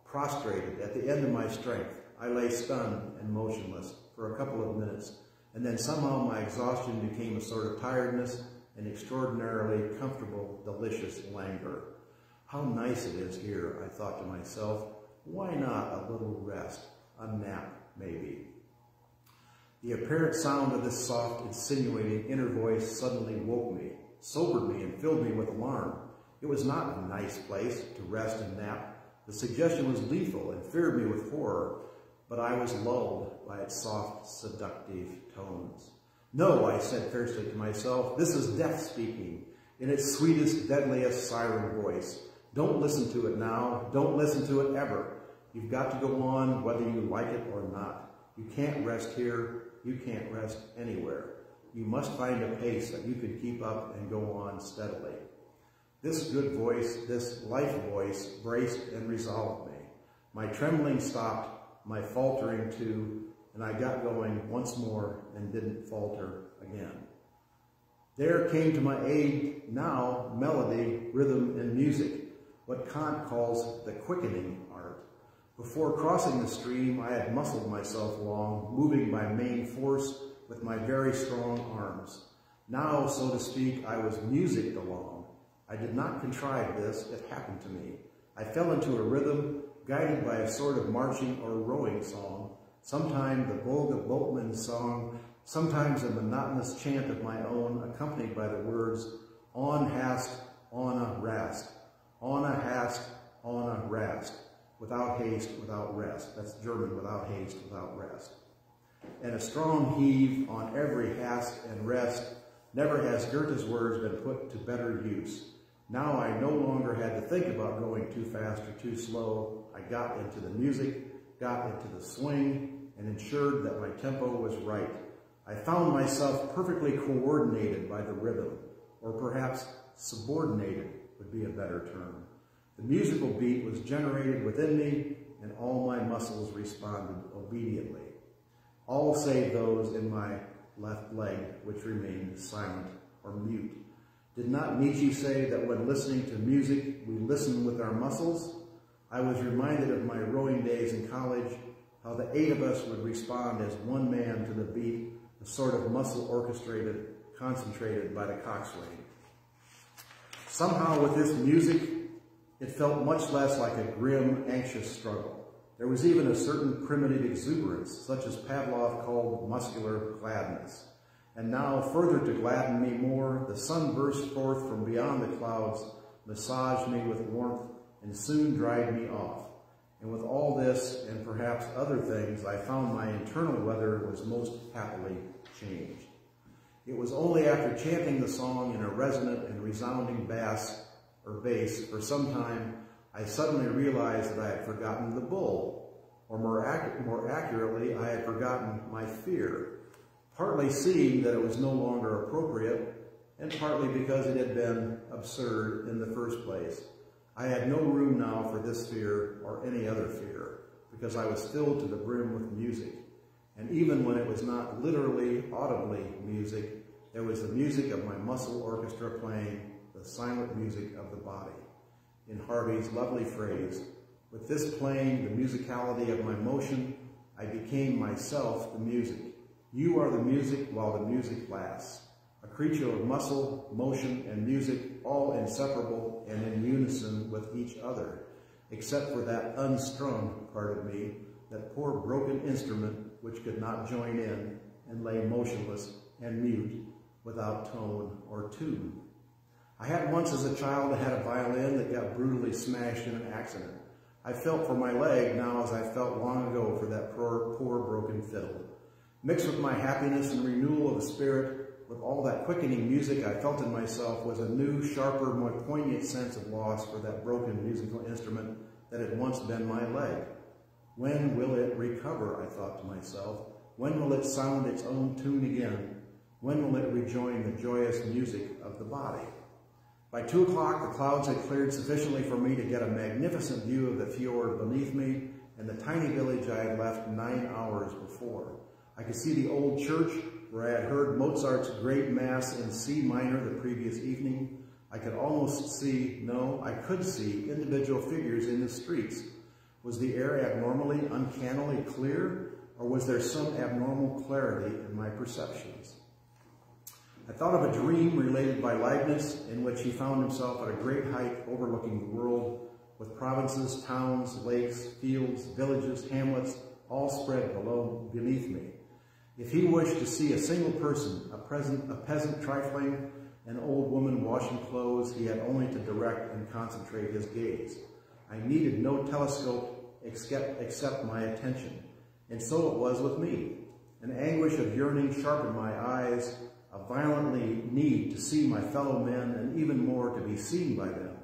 prostrated, at the end of my strength. I lay stunned and motionless for a couple of minutes, and then somehow my exhaustion became a sort of tiredness and extraordinarily comfortable, delicious languor. How nice it is here, I thought to myself. Why not a little rest, a nap, maybe? The apparent sound of this soft, insinuating inner voice suddenly woke me, sobered me, and filled me with alarm. It was not a nice place to rest and nap. The suggestion was lethal and filled me with horror, but I was lulled by its soft, seductive tones. No, I said fiercely to myself, this is death speaking, in its sweetest, deadliest siren voice. Don't listen to it now. Don't listen to it ever. You've got to go on whether you like it or not. You can't rest here. You can't rest anywhere. You must find a pace that you can keep up and go on steadily. This good voice, this life voice, braced and resolved me. My trembling stopped, my faltering too, and I got going once more and didn't falter again. There came to my aid now melody, rhythm, and music, what Kant calls the quickening art. Before crossing the stream, I had muscled myself along, moving by main force with my very strong arms. Now, so to speak, I was musicked along. I did not contrive this, it happened to me. I fell into a rhythm, guided by a sort of marching or rowing song, sometimes the Volga boatman's song, sometimes a monotonous chant of my own, accompanied by the words, on hast, on a rast, on a hast, on a rast, without haste, without rest. That's German, without haste, without rest. And a strong heave on every hast and rest. Never has Goethe's words been put to better use. Now I no longer had to think about going too fast or too slow. I got into the music, got into the swing, and ensured that my tempo was right. I found myself perfectly coordinated by the rhythm, or perhaps subordinated would be a better term. The musical beat was generated within me, and all my muscles responded obediently, all save those in my left leg, which remained silent or mute. Did not Nietzsche say that when listening to music, we listen with our muscles? I was reminded of my rowing days in college, how the 8 of us would respond as one man to the beat, a sort of muscle orchestrated, concentrated by the coxswain. Somehow with this music, it felt much less like a grim, anxious struggle. There was even a certain primitive exuberance, such as Pavlov called muscular gladness. And now, further to gladden me more, the sun burst forth from beyond the clouds, massaged me with warmth, and soon dried me off. And with all this, and perhaps other things, I found my internal weather was most happily changed. It was only after chanting the song in a resonant and resounding bass for some time, I suddenly realized that I had forgotten the bull, or more accurately, I had forgotten my fear, partly seeing that it was no longer appropriate, and partly because it had been absurd in the first place. I had no room now for this fear or any other fear, because I was filled to the brim with music. And even when it was not literally, audibly music, there was the music of my muscle orchestra playing, the silent music of the body. In Harvey's lovely phrase, with this playing the musicality of my motion, I became myself the music. You are the music while the music lasts. A creature of muscle, motion, and music, all inseparable and in unison with each other, except for that unstrung part of me, that poor broken instrument which could not join in and lay motionless and mute, without tone or tune. I had once as a child had a violin that got brutally smashed in an accident. I felt for my leg now as I felt long ago for that poor broken fiddle. Mixed with my happiness and renewal of the spirit, with all that quickening music I felt in myself, was a new, sharper, more poignant sense of loss for that broken musical instrument that had once been my leg. When will it recover, I thought to myself. When will it sound its own tune again? When will it rejoin the joyous music of the body? By 2 o'clock, the clouds had cleared sufficiently for me to get a magnificent view of the fjord beneath me and the tiny village I had left 9 hours before. I could see the old church where I had heard Mozart's great mass in C minor the previous evening. I could almost see, no, I could see individual figures in the streets. Was the air abnormally, uncannily clear, or was there some abnormal clarity in my perceptions? I thought of a dream related by Leibniz in which he found himself at a great height overlooking the world, with provinces, towns, lakes, fields, villages, hamlets, all spread beneath me. If he wished to see a single person, a peasant trifling, an old woman washing clothes, he had only to direct and concentrate his gaze. I needed no telescope except my attention, and so it was with me. An anguish of yearning sharpened my eyes, a violently need to see my fellow men, and even more to be seen by them.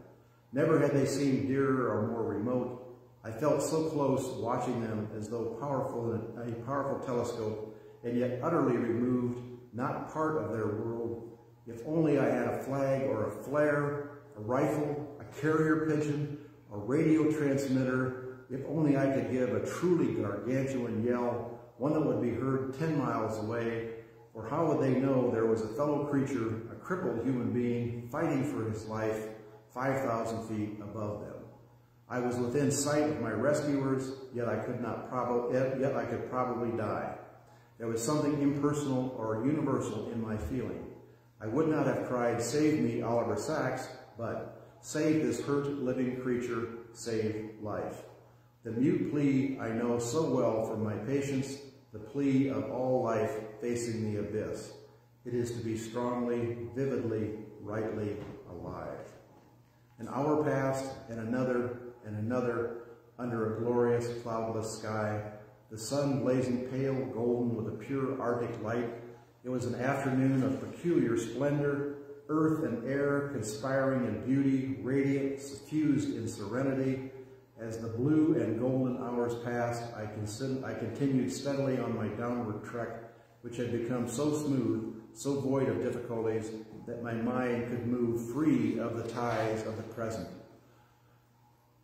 Never had they seemed dearer or more remote. I felt so close watching them as though a powerful telescope, and yet utterly removed, not part of their world. If only I had a flag or a flare, a rifle, a carrier pigeon, a radio transmitter, if only I could give a truly gargantuan yell, one that would be heard 10 miles away, or how would they know there was a fellow creature, a crippled human being, fighting for his life 5,000 feet above them? I was within sight of my rescuers, yet I could probably die. There was something impersonal or universal in my feeling. I would not have cried, "Save me, Oliver Sacs," but "Save this hurt living creature, save life." The mute plea I know so well from my patients, the plea of all life facing the abyss. It is to be strongly, vividly, rightly alive. An hour passed, and another, under a glorious cloudless sky, the sun blazing pale golden with a pure Arctic light. It was an afternoon of peculiar splendor, earth and air conspiring in beauty, radiant, suffused in serenity. As the blue and golden hours passed, I continued steadily on my downward trek, which had become so smooth, so void of difficulties, that my mind could move free of the ties of the present.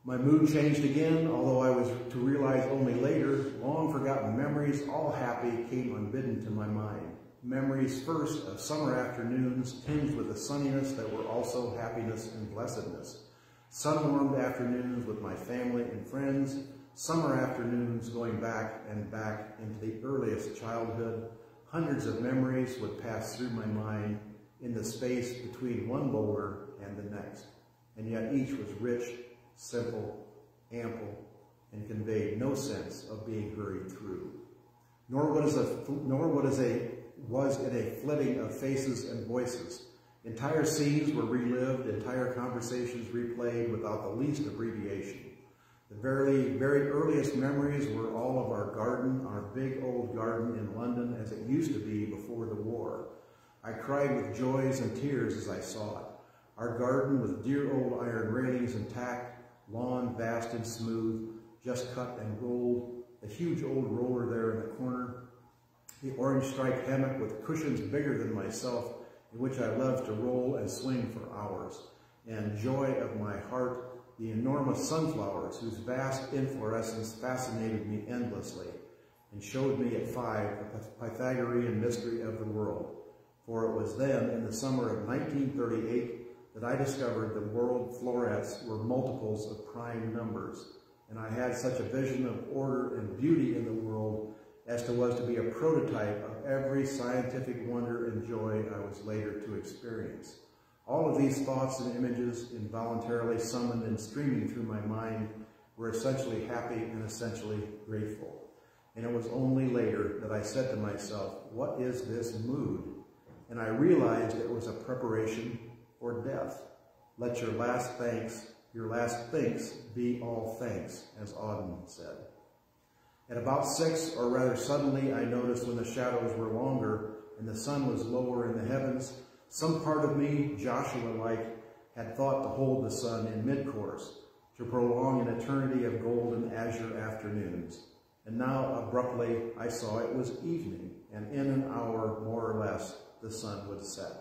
My mood changed again, although I was to realize only later, long forgotten memories, all happy, came unbidden to my mind. Memories first of summer afternoons tinged with a sunniness that were also happiness and blessedness. Sun-warmed afternoons with my family and friends, summer afternoons going back and back into the earliest childhood. Hundreds of memories would pass through my mind in the space between one boulder and the next, and yet each was rich, simple, ample, and conveyed no sense of being hurried through. Nor was it a flitting of faces and voices. Entire scenes were relived, entire conversations replayed without the least abbreviation. The very earliest memories were all of our garden, our big old garden in London as it used to be before the war. I cried with joys and tears as I saw it. Our garden with dear old iron railings intact, lawn vast and smooth, just cut and rolled, the huge old roller there in the corner, the orange striped hammock with cushions bigger than myself, in which I loved to roll and swing for hours, and joy of my heart, the enormous sunflowers whose vast inflorescence fascinated me endlessly and showed me at 5 the Pythagorean mystery of the world. For it was then, in the summer of 1938, that I discovered the world florets were multiples of prime numbers, and I had such a vision of order and beauty in the world as was to be a prototype of every scientific wonder and joy I was later to experience. All of these thoughts and images, involuntarily summoned and streaming through my mind, were essentially happy and essentially grateful. and it was only later that I said to myself, what is this mood? And I realized it was a preparation for death. Let your last thinks be all thanks, as Auden said. At about 6, or rather suddenly, I noticed when the shadows were longer and the sun was lower in the heavens, some part of me, Joshua-like, had thought to hold the sun in mid-course, to prolong an eternity of golden azure afternoons. And now, abruptly, I saw it was evening, and in an hour, more or less, the sun would set.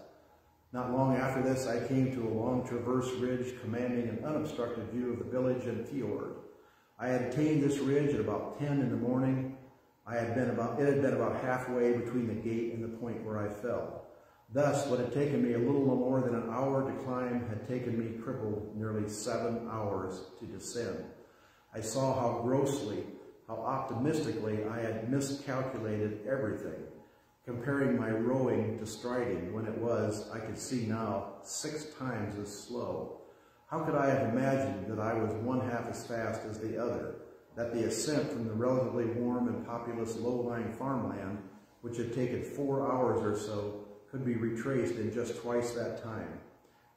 Not long after this, I came to a long traverse ridge commanding an unobstructed view of the village and fjord. I had attained this ridge at about 10 in the morning. It had been about halfway between the gate and the point where I fell. Thus, what had taken me a little more than an hour to climb had taken me crippled nearly 7 hours to descend. I saw how grossly, how optimistically I had miscalculated everything, comparing my rowing to striding when it was, I could see now, 6 times as slow. How could I have imagined that I was 1/2 as fast as the other, that the ascent from the relatively warm and populous low-lying farmland, which had taken 4 hours or so, could be retraced in just twice that time,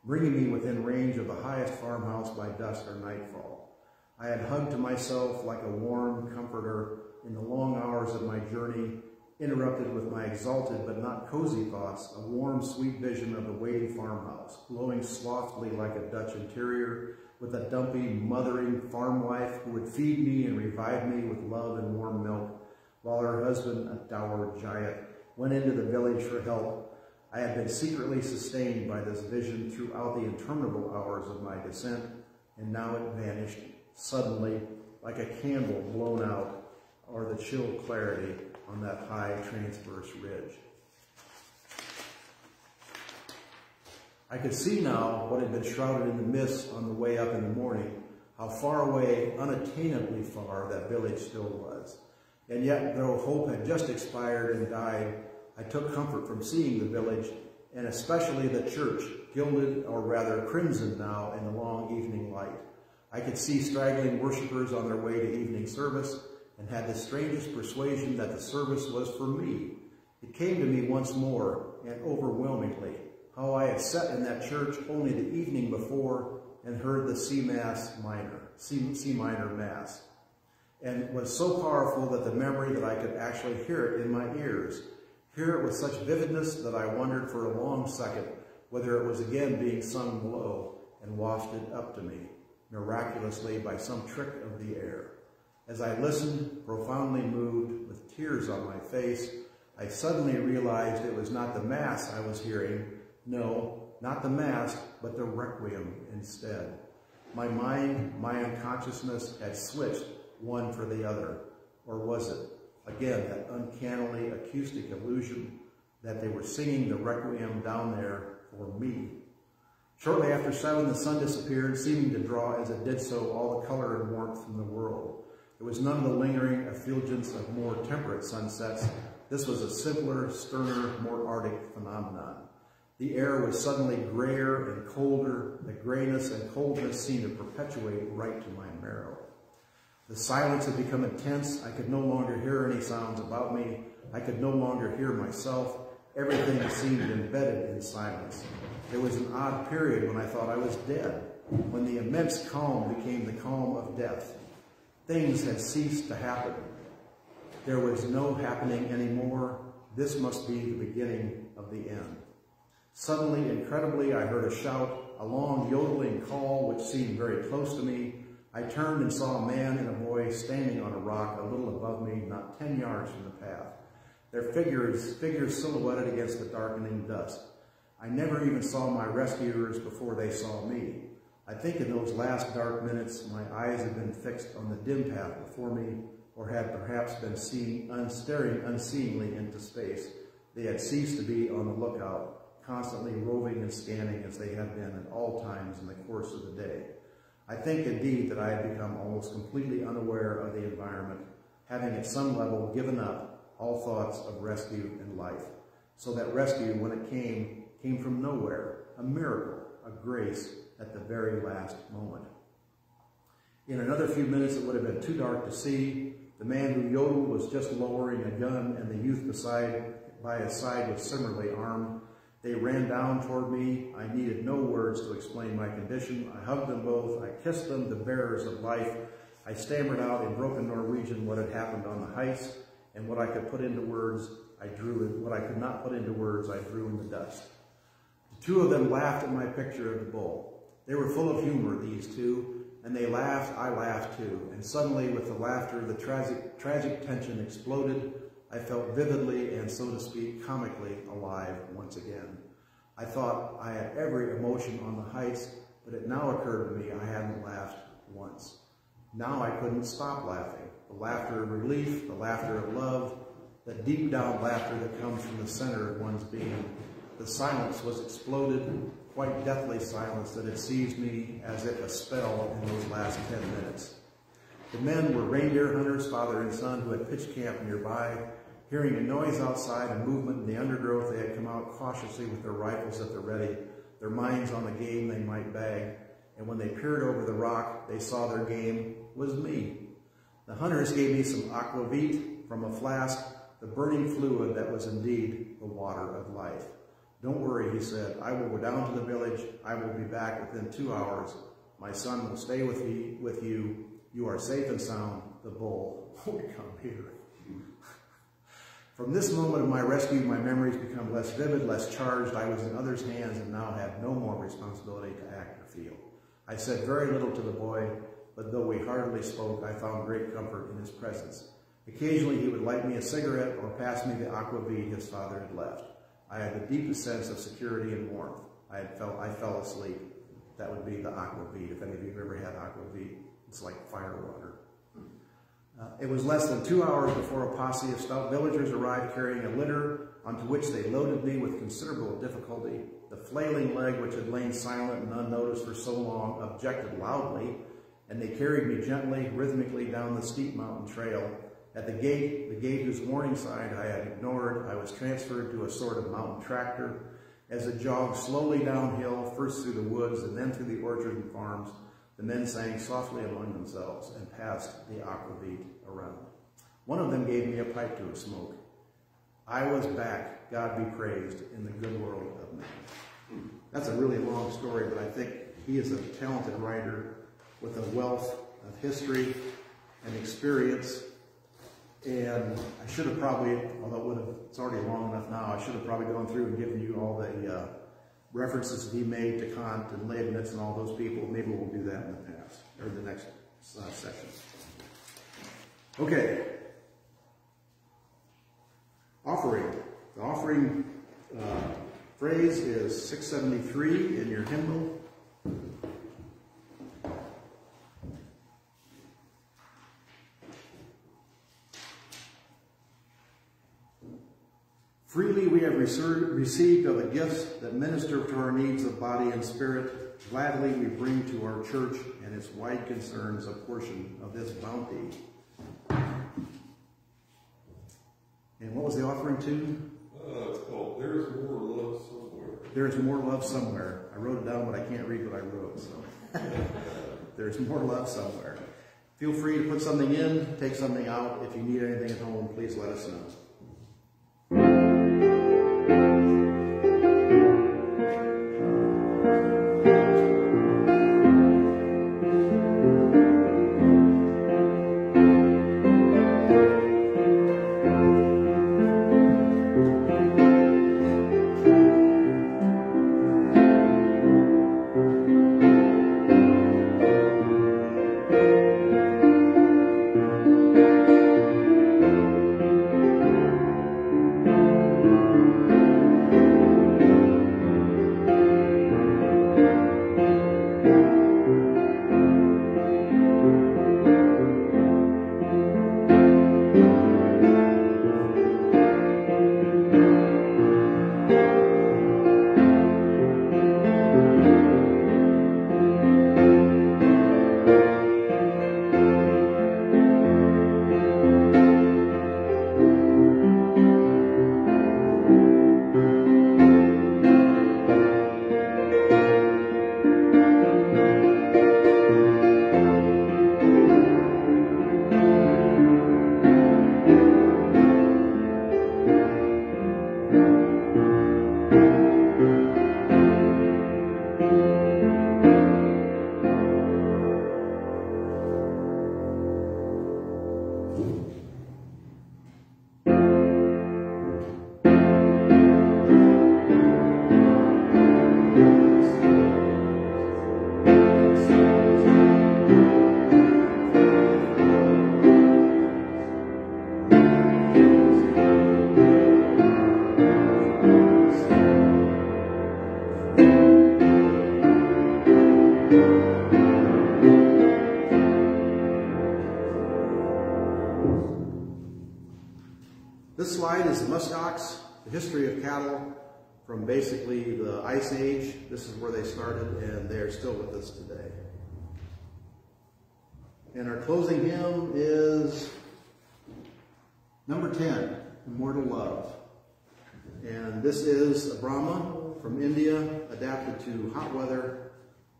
bringing me within range of the highest farmhouse by dusk or nightfall. I had hugged to myself like a warm comforter in the long hours of my journey, interrupted with my exalted but not cozy thoughts, a warm, sweet vision of the waiting farmhouse, glowing slothfully like a Dutch interior, with a dumpy, mothering farm wife who would feed me and revive me with love and warm milk, while her husband, a dour giant, went into the village for help. I had been secretly sustained by this vision throughout the interminable hours of my descent, and now it vanished suddenly like a candle blown out, or the chill clarity on that high transverse ridge. I could see now what had been shrouded in the mist on the way up in the morning, how far away, unattainably far, that village still was. And yet, though hope had just expired and died, I took comfort from seeing the village, and especially the church, gilded, or rather crimson now, in the long evening light. I could see straggling worshipers on their way to evening service, and had the strangest persuasion that the service was for me. It came to me once more, and overwhelmingly, how I had sat in that church only the evening before and heard the C minor Mass, and was so powerful that the memory that I could actually hear it in my ears, hear it with such vividness that I wondered for a long second whether it was again being sung below and wafted up to me, miraculously by some trick of the air. As I listened, profoundly moved, with tears on my face, I suddenly realized it was not the Mass I was hearing. No, not the Mass, but the Requiem instead. My mind, my unconsciousness had switched one for the other. Or was it? Again, that uncannily acoustic illusion that they were singing the Requiem down there for me. Shortly after 7, the sun disappeared, seeming to draw, as it did so, all the color and warmth from the world. It was none of the lingering effulgence of more temperate sunsets. This was a simpler, sterner, more Arctic phenomenon. The air was suddenly grayer and colder. The grayness and coldness seemed to perpetuate right to my marrow. The silence had become intense. I could no longer hear any sounds about me. I could no longer hear myself. Everything seemed embedded in silence. There was an odd period when I thought I was dead, when the immense calm became the calm of death. Things had ceased to happen. There was no happening anymore. This must be the beginning of the end. Suddenly, incredibly, I heard a shout, a long yodeling call which seemed very close to me. I turned and saw a man and a boy standing on a rock a little above me, not 10 yards from the path. Their figures silhouetted against the darkening dusk. I never even saw my rescuers before they saw me. I think in those last dark minutes, my eyes had been fixed on the dim path before me, or had perhaps been staring unseeingly into space. They had ceased to be on the lookout, constantly roving and scanning as they had been at all times in the course of the day. I think indeed that I had become almost completely unaware of the environment, having at some level given up all thoughts of rescue and life, so that rescue, when it came from nowhere, a miracle, a grace at the very last moment. In another few minutes, it would have been too dark to see. The man who yodeled was just lowering a gun, and the youth by his side was similarly armed. They ran down toward me. I needed no words to explain my condition. I hugged them both. I kissed them, the bearers of life. I stammered out in broken Norwegian what had happened on the heights, and what I could put into words, I drew it. What I could not put into words, I drew in the dust. The two of them laughed at my picture of the bull. They were full of humor, these two, and they laughed, I laughed too. And suddenly, with the laughter, the tragic tension exploded. I felt vividly and, so to speak, comically alive once again. I thought I had every emotion on the heights, but it now occurred to me I hadn't laughed once. Now I couldn't stop laughing. The laughter of relief, the laughter of love, that deep down laughter that comes from the center of one's being. The silence was exploded, quite deathly silence that had seized me as if a spell in those last 10 minutes. The men were reindeer hunters, father and son, who had pitched camp nearby. Hearing a noise outside, a movement in the undergrowth, they had come out cautiously with their rifles at the ready, their minds on the game they might bag. And when they peered over the rock, they saw their game was me. The hunters gave me some aquavit from a flask, the burning fluid that was indeed the water of life. Don't worry, he said. I will go down to the village. I will be back within 2 hours. My son will stay with you. You are safe and sound. The bull will come here. From this moment of my rescue, my memories become less vivid, less charged. I was in others' hands and now had no more responsibility to act or feel. I said very little to the boy, but though we hardly spoke, I found great comfort in his presence. Occasionally he would light me a cigarette or pass me the aquavit his father had left. I had the deepest sense of security and warmth. I fell asleep. That would be the aquavit. If any of you have ever had aquavit, it's like fire water. It was less than 2 hours before a posse of stout villagers arrived carrying a litter onto which they loaded me with considerable difficulty. The flailing leg, which had lain silent and unnoticed for so long, objected loudly, and they carried me gently, rhythmically down the steep mountain trail. At the gate whose warning sign I had ignored, I was transferred to a sort of mountain tractor. As it jogged slowly downhill, first through the woods and then through the orchards and farms, the men sang softly among themselves and passed the aquavit around. One of them gave me a pipe to smoke. I was back, God be praised, in the good world of man. That's a really long story, but I think he is a talented writer with a wealth of history and experience. And I should have probably, although it's already long enough now, I should have probably gone through and given you all the references that he made to Kant and Leibniz and all those people. Maybe we'll do that in the past, or the next session. Okay. Offering. The offering phrase is 673 in your hymnal. Freely we have received of the gifts that minister to our needs of body and spirit. Gladly we bring to our church and its wide concerns a portion of this bounty. And what was the offering to? It's called There's More Love Somewhere. There's More Love Somewhere. I wrote it down, but I can't read what I wrote, so. There's more love somewhere. Feel free to put something in, take something out. If you need anything at home, please let us know. slide is the muskox, the history of cattle from basically the Ice Age. This is where they started, and they're still with us today. And our closing hymn is number 10, Immortal Love. And this is a Brahma from India, adapted to hot weather,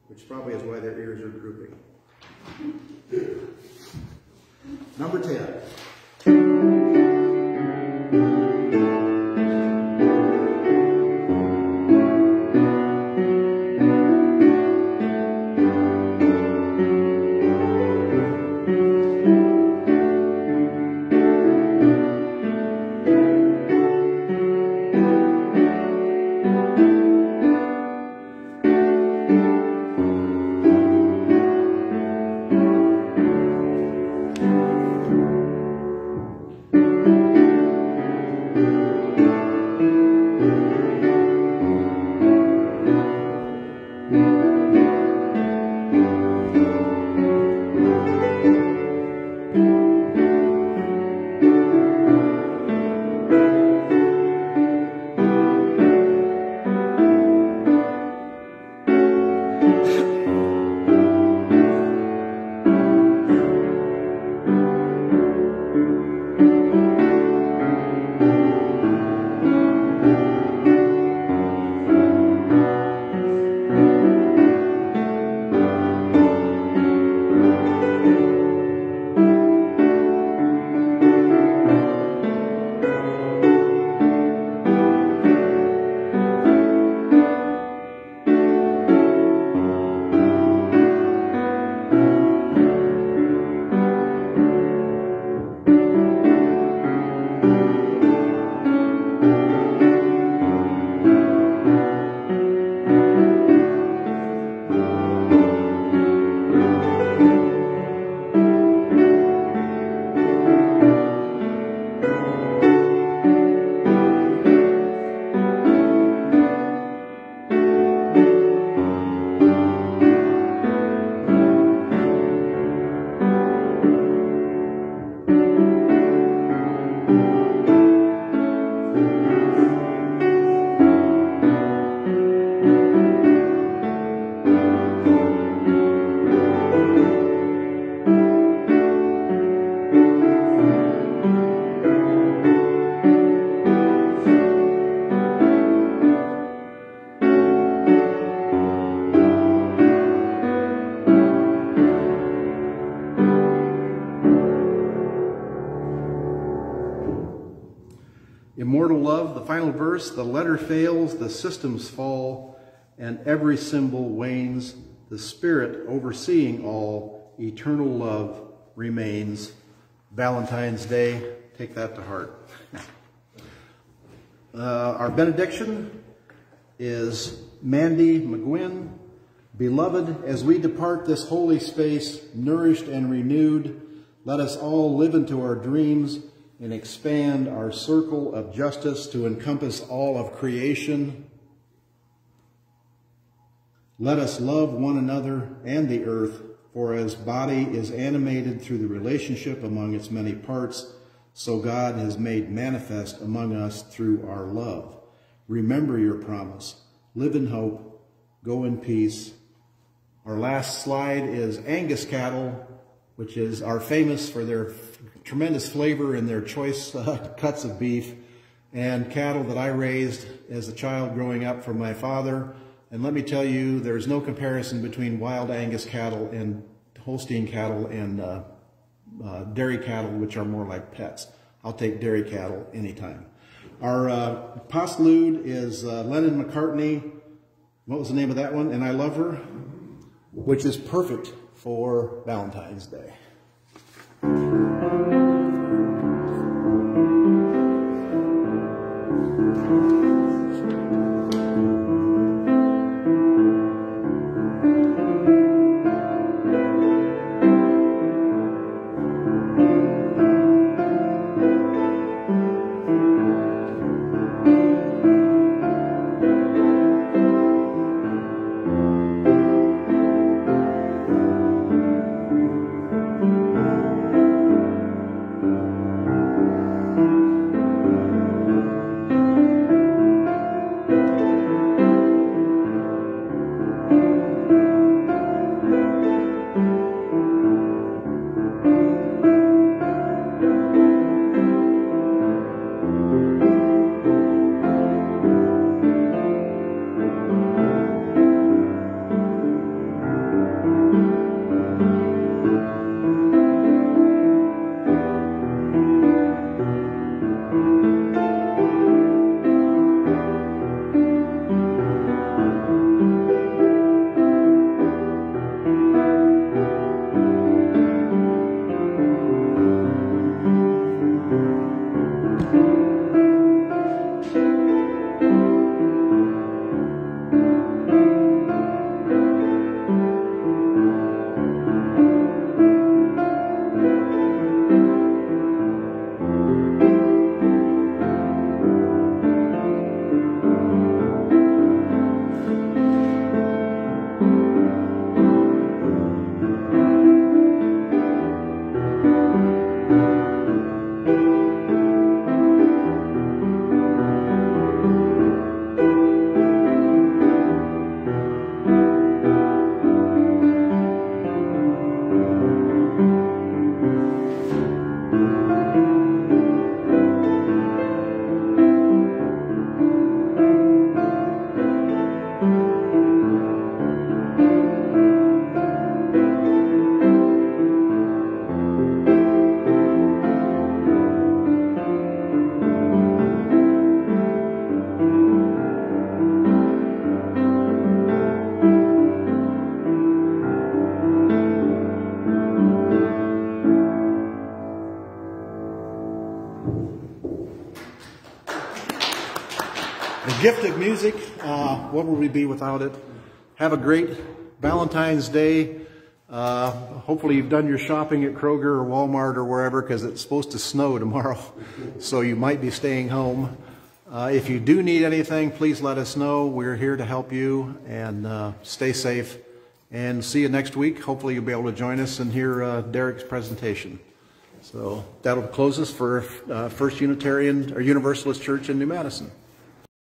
which probably is why their ears are drooping. Number 10. Immortal love, the final verse, the letter fails, the systems fall, and every symbol wanes. The Spirit overseeing all, eternal love remains. Valentine's Day, take that to heart. Our benediction is Mandy McGuinn. Beloved, as we depart this holy space, nourished and renewed, let us all live into our dreams and expand our circle of justice to encompass all of creation. Let us love one another and the earth, for as body is animated through the relationship among its many parts, so God has made manifest among us through our love. Remember your promise. Live in hope. Go in peace. Our last slide is Angus cattle, which are famous for their tremendous flavor and their choice cuts of beef, and cattle that I raised as a child growing up from my father. And let me tell you, there's no comparison between wild Angus cattle and Holstein cattle and dairy cattle, which are more like pets. I'll take dairy cattle anytime. Our postlude is Lennon McCartney. What was the name of that one? And I Love Her, which is perfect for Valentine's Day. gift of music. What would we be without it? Have a great Valentine's Day. Hopefully you've done your shopping at Kroger or Walmart or wherever, because it's supposed to snow tomorrow, so you might be staying home. If you do need anything, please let us know. We're here to help you, and stay safe. And see you next week. Hopefully you'll be able to join us and hear Derek's presentation. So that'll close us for First Unitarian or Universalist Church in New Madison.